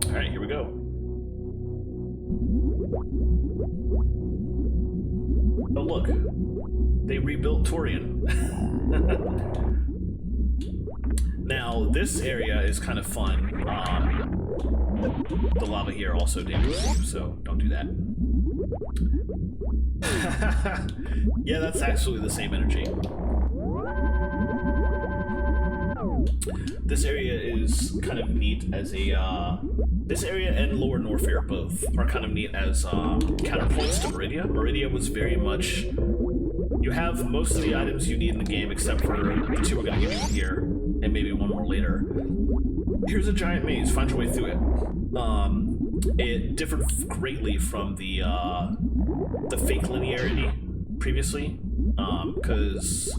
Alright, here we go. Oh look, they rebuilt Torian. Now, this area is kind of fun. The lava here also damages you, so don't do that. Yeah, that's actually the same energy. This area is kind of neat as a, this area and Lower Norfair both are kind of neat as counterpoints to Meridia. Meridia was very much, you have most of the items you need in the game except for the 2 we're going to give you here, and maybe 1 more later. Here's a giant maze, find your way through it. It differed greatly from the fake linearity previously, because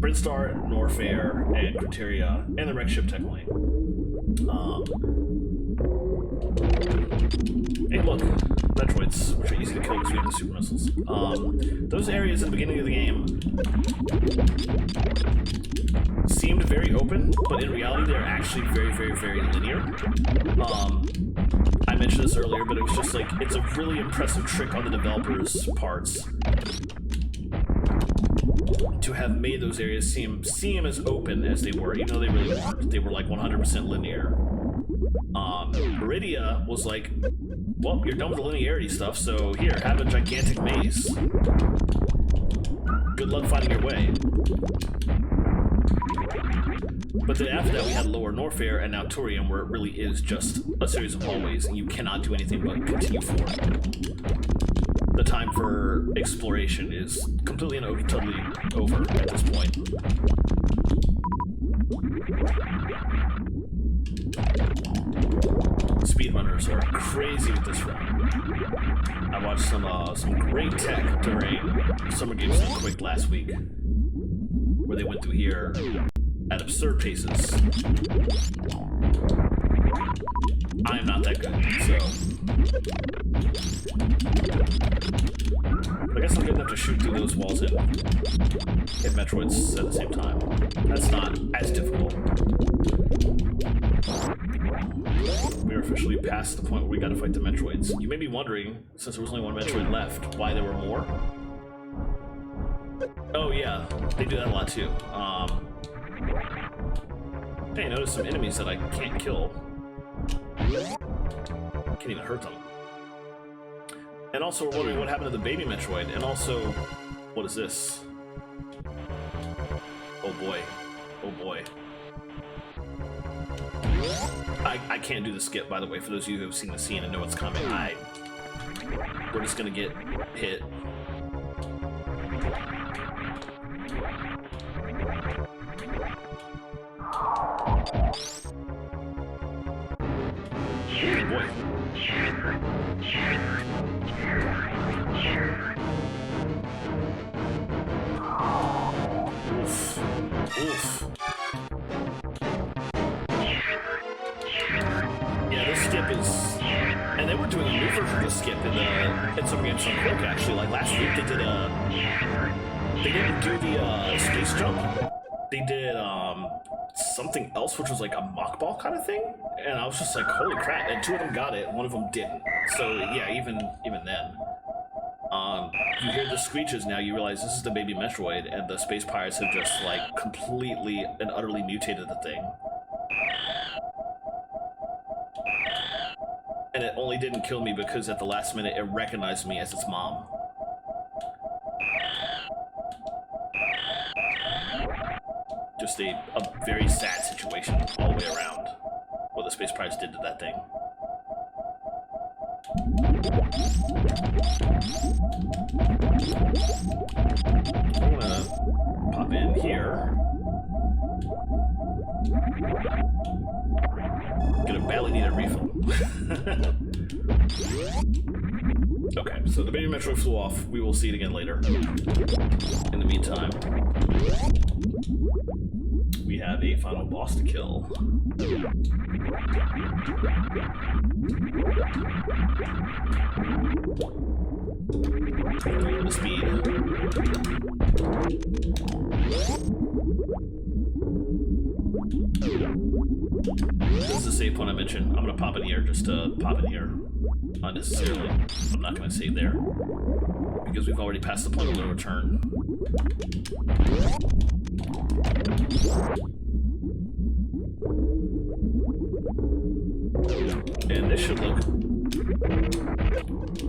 Brinstar, Norfair, and Criteria, and the wreck ship tech lane. Hey look, Metroids, which are easy to kill because we have the super missiles. Those areas at the beginning of the game seemed very open, but in reality they're actually very linear. I mentioned this earlier, but it was just like, it's a really impressive trick on the developers' parts to have made those areas seem as open as they were, even though they really weren't. They were like 100% linear. Meridia was like, well, you're done with the linearity stuff, so here, have a gigantic maze. Good luck finding your way. But then after that we had Lower Norfair and now Torian, where it really is just a series of hallways and you cannot do anything but continue forward. The time for exploration is completely and totally over at this point. Speedrunners are crazy with this run. I watched some great tech during Summer Games Quick last week, where they went through here at absurd paces. I am not that good, so. But I guess I'm good enough to shoot through those walls and hit Metroids at the same time. That's not as difficult. We are officially past the point where we gotta fight the Metroids. You may be wondering, since there was only one Metroid left, why there were more? Oh yeah, they do that a lot too. Hey, I noticed some enemies that I can't kill. Can't even hurt them. And also we're wondering what happened to the baby Metroid, and also, what is this? Oh boy. Oh boy. I can't do the skip, by the way, for those of you who have seen the scene and know what's coming. We're just gonna get hit. Oh boy. Oof. Oof. Yeah, this skip is... And they were doing a new version of the skip in some games on Quick, actually. Like last week they did they didn't do the space jump. They did something else, which was like a mock ball kind of thing. And I was just like, holy crap. And two of them got it, one of them didn't. So yeah, even then. You hear the screeches now, you realize this is the baby Metroid, and the space pirates have just like completely and utterly mutated the thing. And it only didn't kill me because at the last minute it recognized me as its mom. Just a very sad situation all the way around, what the space pirates did to that thing. I'm gonna pop in here. Gonna badly need a refill. Okay, so the baby Metroid flew off. We will see it again later. In the meantime, we have a final boss to kill. The speed. This is the save point I mentioned. I'm gonna pop in here just to pop in here unnecessarily. I'm not gonna save there because we've already passed the point of no return. And this should look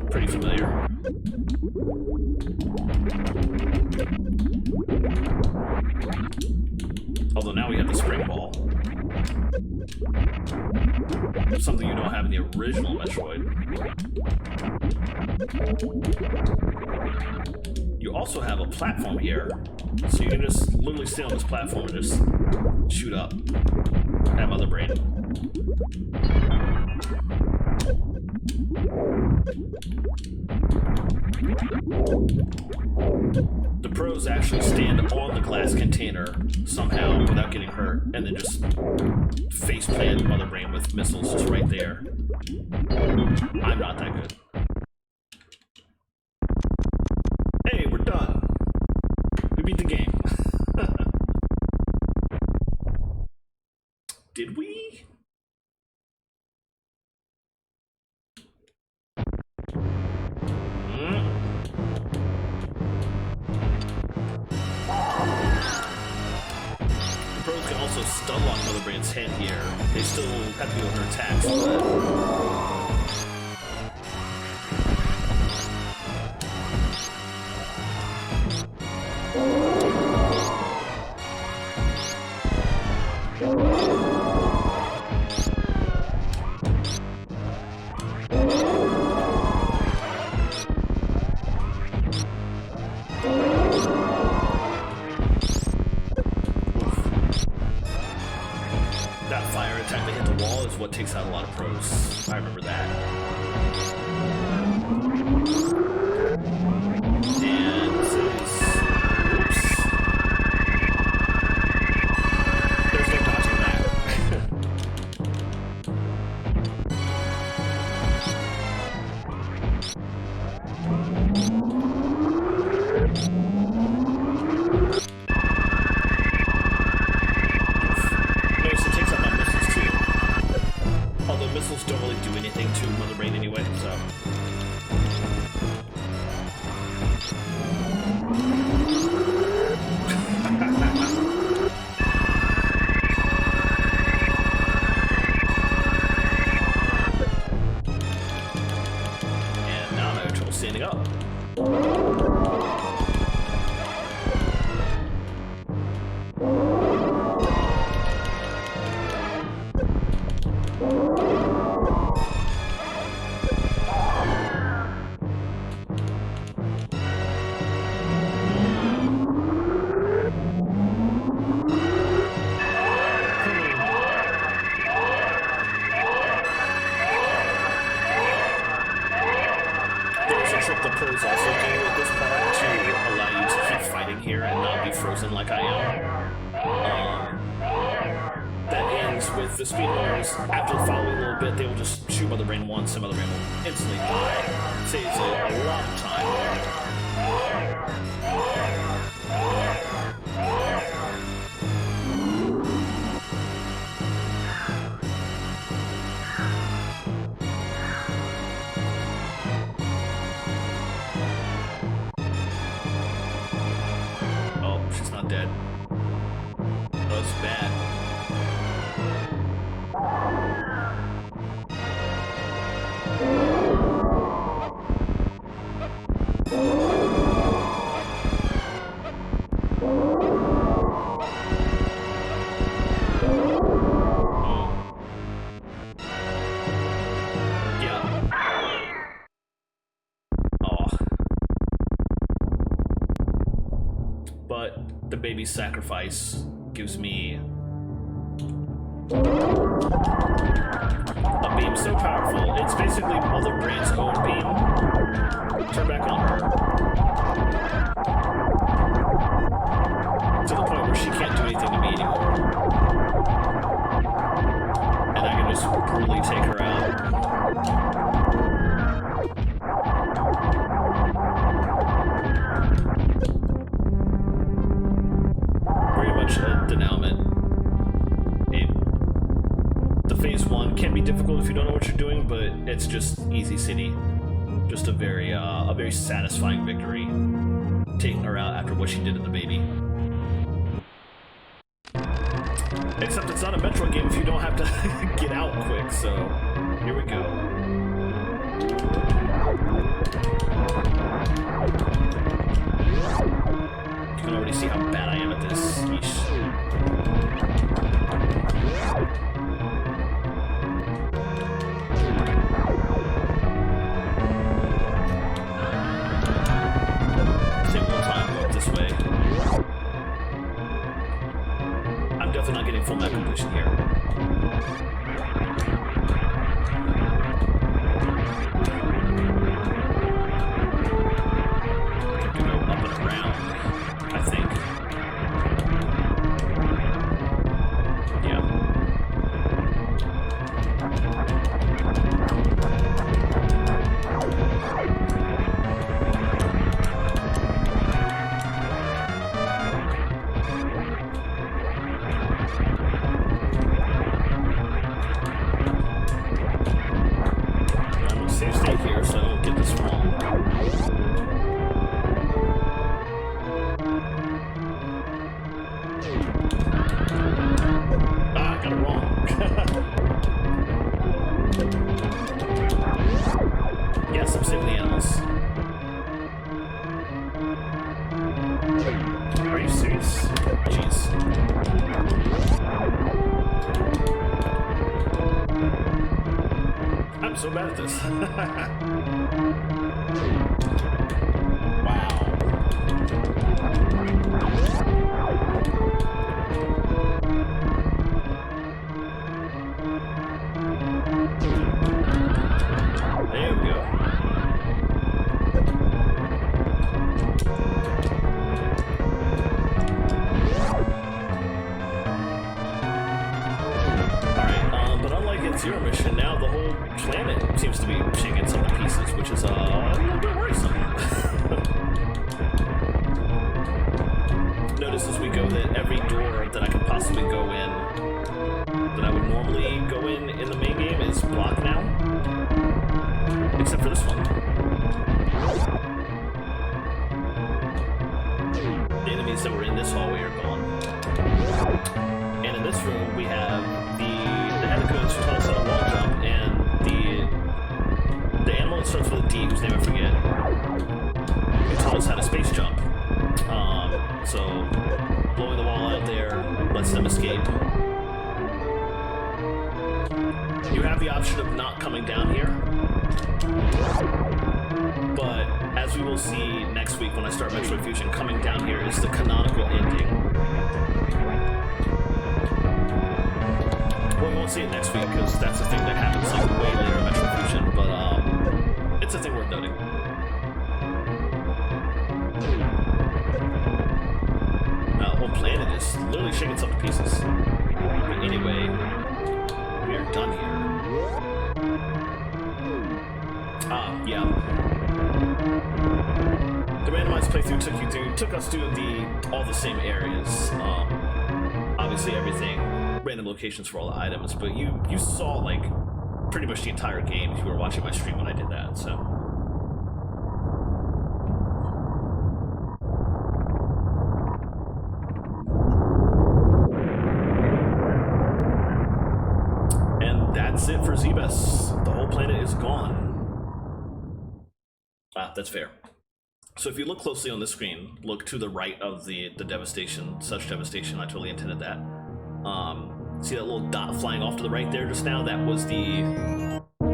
pretty familiar. Although now we have the spring ball. Something you don't have in the original Metroid. You also have a platform here, so you can just literally sit on this platform and just shoot up at Mother Brain. The pros actually stand on the glass container somehow without getting hurt, and then just face plant Mother Brain with missiles just right there. I'm not that good. Hey, we're done. We beat the game. Did we? Also stun lock Mother Brain's head here. They still have to deal with her attacks, that fire attack that hit the wall is what takes out a lot of pros. I remember that. And this is... Oops. There's no dodging that. Notice it takes out my missiles too. Although missiles don't really do anything to Mother Brain anyway, so. And now I'm having trouble standing up. The pros also do with this part to allow you to keep fighting here and not be frozen like I am. That ends with the speedrunners. After following a little bit, they will just shoot Mother Brain once, and Mother Brain will instantly die. Saves a lot of time. She's not dead. That's bad. Yeah. Oh. But the baby's sacrifice gives me a beam so powerful. It's basically Mother Brain's own beam. Turn back on her. To the point where she can't do anything to me anymore. And I can just brutally take her out. Denouement. The phase 1 can be difficult if you don't know what you're doing, but it's just easy city. Just a very satisfying victory, taking her out after what she did to the baby. Except it's not a Metroid game if you don't have to get out quick. So here we go. You can already see how bad I am at this. Yeesh. Same one time, go up this way. I'm definitely not getting full map completion here. So bad at this. Wow. There we go. Alright, but unlike in Zero Mission, now the whole planet seems to be shaking some to pieces, which is a little bit worrisome. Notice as we go that every door that I could possibly go in, that I would normally go in the main game, is blocked now. not coming down here. But as we will see next week when I start Metroid Fusion, coming down here is the canonical ending. Well, we won't see it next week because that's a thing that happens like way later in Metroid Fusion, but it's a thing worth noting. The whole planet is literally shaking itself to pieces. But anyway, we are done here. Yeah. The randomized playthrough took us through all the same areas. Obviously everything, random locations for all the items, but you saw like pretty much the entire game if you were watching my stream when I did that, so. And that's it for Zebes. The whole planet is gone. That's fair. So if you look closely on the screen, look to the right of the devastation, such devastation, I totally intended that. See that little dot flying off to the right there just now? That was the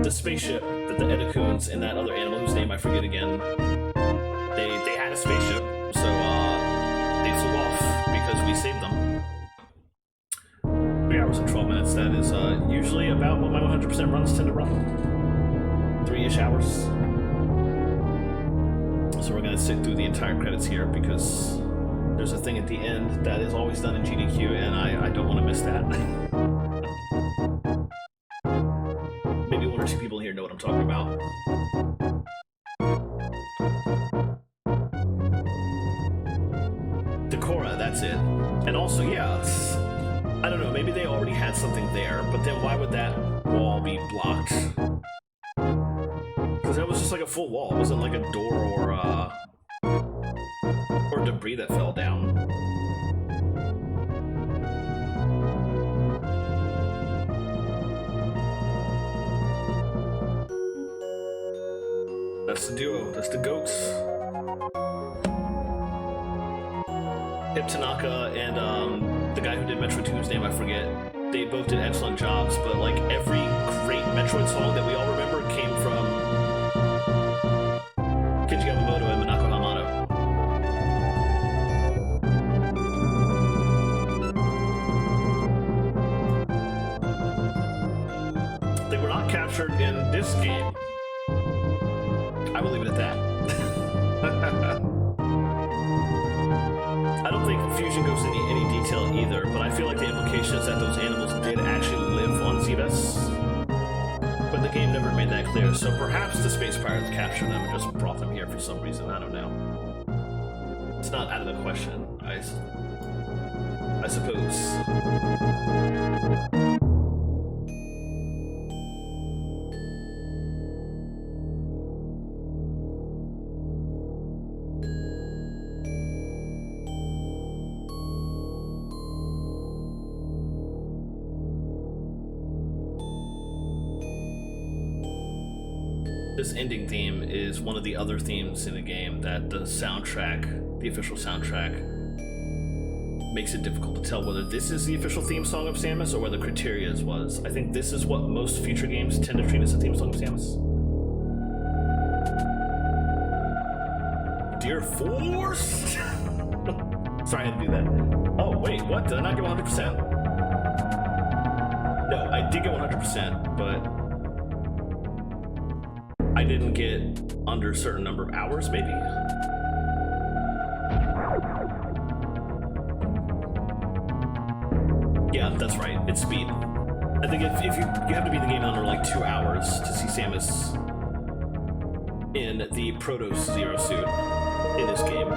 spaceship that the Edacoons and that other animal whose name I forget again, they had a spaceship, so they flew off because we saved them. 3 hours and 12 minutes, that is usually about what my 100% runs tend to run. 3-ish hours. So we're gonna sit through the entire credits here because there's a thing at the end that is always done in GDQ and I don't want to miss that. Maybe 1 or 2 people here know what I'm talking about. Decora, that's it. And also, yeah, I don't know, maybe they already had something there, but then why would that wall be blocked? Because that was just like a full wall. It wasn't like a door or debris that fell down. That's the duo. That's the goats. Hip Tanaka and the guy who did Metroid 2, whose name I forget, they both did excellent jobs, but like every great Metroid song that we all remember came from Kenji Yamamoto and Minako Hamato. They were not captured in this game. I will leave it at that. I don't think Fusion goes into any detail either, but I feel like the implication is that those animals did actually live on Zebes. But the game never made that clear, so perhaps the Space Pirates captured them and just brought them here for some reason, I don't know. It's not out of the question, I suppose. This ending theme is one of the other themes in the game that the soundtrack, the official soundtrack, makes it difficult to tell whether this is the official theme song of Samus or whether Criteria's was. I think this is what most future games tend to treat as the theme song of Samus. Dear Force! Sorry, I had to do that. Oh, wait, what? Did I not get 100%? No, I did get 100%, but I didn't get under a certain number of hours, maybe? Yeah, that's right. It's speed. I think if you have to beat the game under like 2 hours to see Samus in the Proto Zero suit in this game.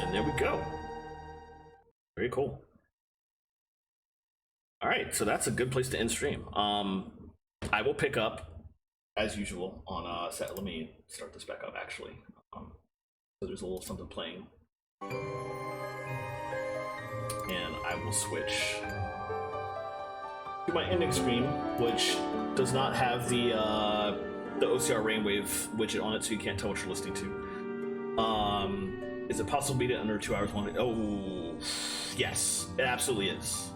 And there we go. Very cool. All right, so that's a good place to end stream. I will pick up as usual on set. Let me start this back up actually. So there's a little something playing, and I will switch to my ending screen, which does not have the OCR Rainwave widget on it, so you can't tell what you're listening to. Is it possible to beat it under 2 hours? Oh, yes, it absolutely is.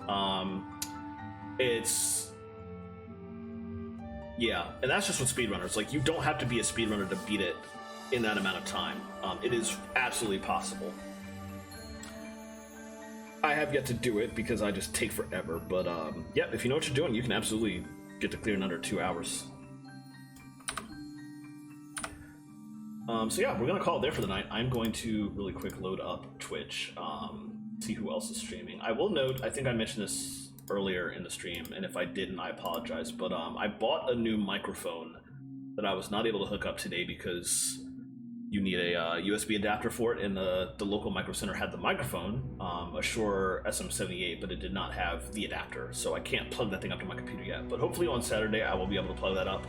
Yeah, and that's just with speedrunners. Like, you don't have to be a speedrunner to beat it in that amount of time. It is absolutely possible. I have yet to do it because I just take forever, but yeah, if you know what you're doing, you can absolutely get to clear in under 2 hours. So yeah, we're gonna call it there for the night. I'm going to really quick load up Twitch, see who else is streaming. I will note, I think I mentioned this earlier in the stream, and if I didn't, I apologize, but I bought a new microphone that I was not able to hook up today because you need a USB adapter for it, and the local micro center had the microphone, a Shure SM78, but it did not have the adapter, so I can't plug that thing up to my computer yet. But hopefully on Saturday I will be able to plug that up.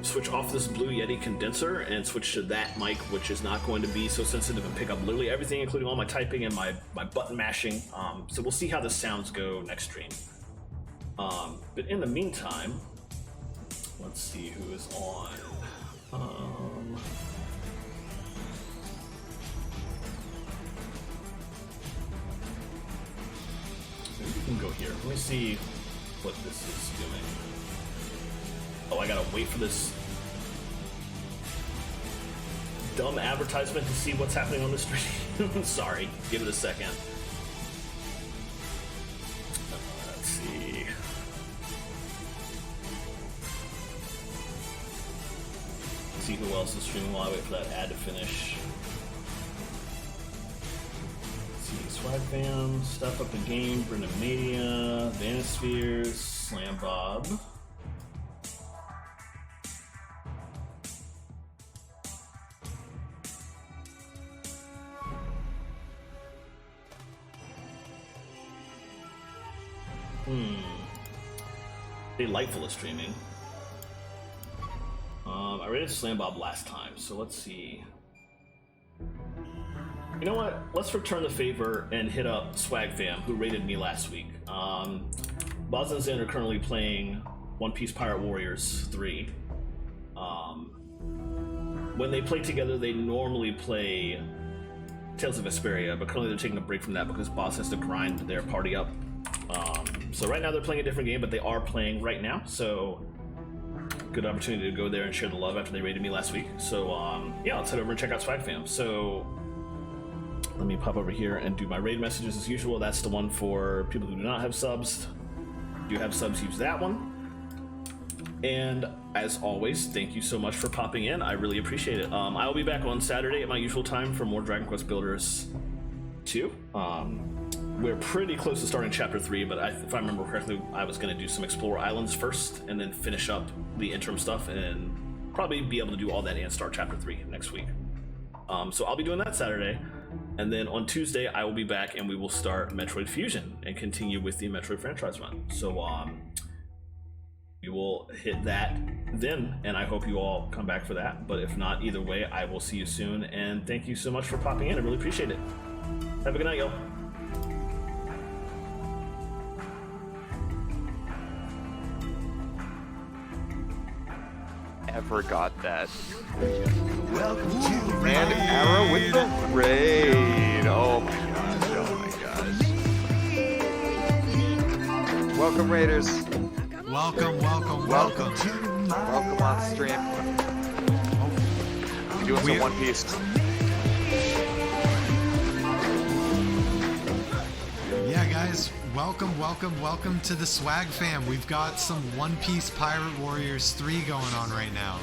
Switch off this Blue Yeti condenser and switch to that mic, which is not going to be so sensitive and pick up literally everything, including all my typing and my button mashing. So we'll see how the sounds go next stream. But in the meantime, let's see who is on. Maybe we can go here. Let me see what this is doing. Oh, I gotta wait for this dumb advertisement to see what's happening on the stream. Sorry, give it a second. Let's see. See who else is streaming while I wait for that ad to finish. Let's see, Swag Fam, Stuff Up the Game, Brendan Mania, Vanispheres, Slam Bob. Delightful is streaming. I rated Slam Bob last time, so let's see. You know what? Let's return the favor and hit up Swag Fam, who rated me last week. Boz and Zen are currently playing One Piece Pirate Warriors 3. When they play together, they normally play Tales of Vesperia, but currently they're taking a break from that because Boz has to grind their party up. So right now they're playing a different game, but they are playing right now, so good opportunity to go there and share the love after they rated me last week. So yeah, let's head over and check out Swag Fam. So let me pop over here and do my raid messages as usual. That's the one for people who do not have subs. If you have subs, use that one. And as always, thank you so much for popping in. I really appreciate it. I will be back on Saturday at my usual time for more Dragon Quest Builders 2. We're pretty close to starting Chapter 3, but if I remember correctly, I was going to do some Explore Islands first and then finish up the interim stuff and probably be able to do all that and start Chapter 3 next week. So I'll be doing that Saturday, and then on Tuesday I will be back and we will start Metroid Fusion and continue with the Metroid franchise run. So we will hit that then, and I hope you all come back for that. But if not, either way, I will see you soon, and thank you so much for popping in. I really appreciate it. Have a good night, y'all. Ever got that. Welcome to And Arrow with the raid. Oh my gosh, Welcome, Raiders. Welcome. Welcome on stream. We're doing some One Piece. Yeah, guys, welcome to the Swag Fam. We've got some One Piece Pirate Warriors 3 going on right now.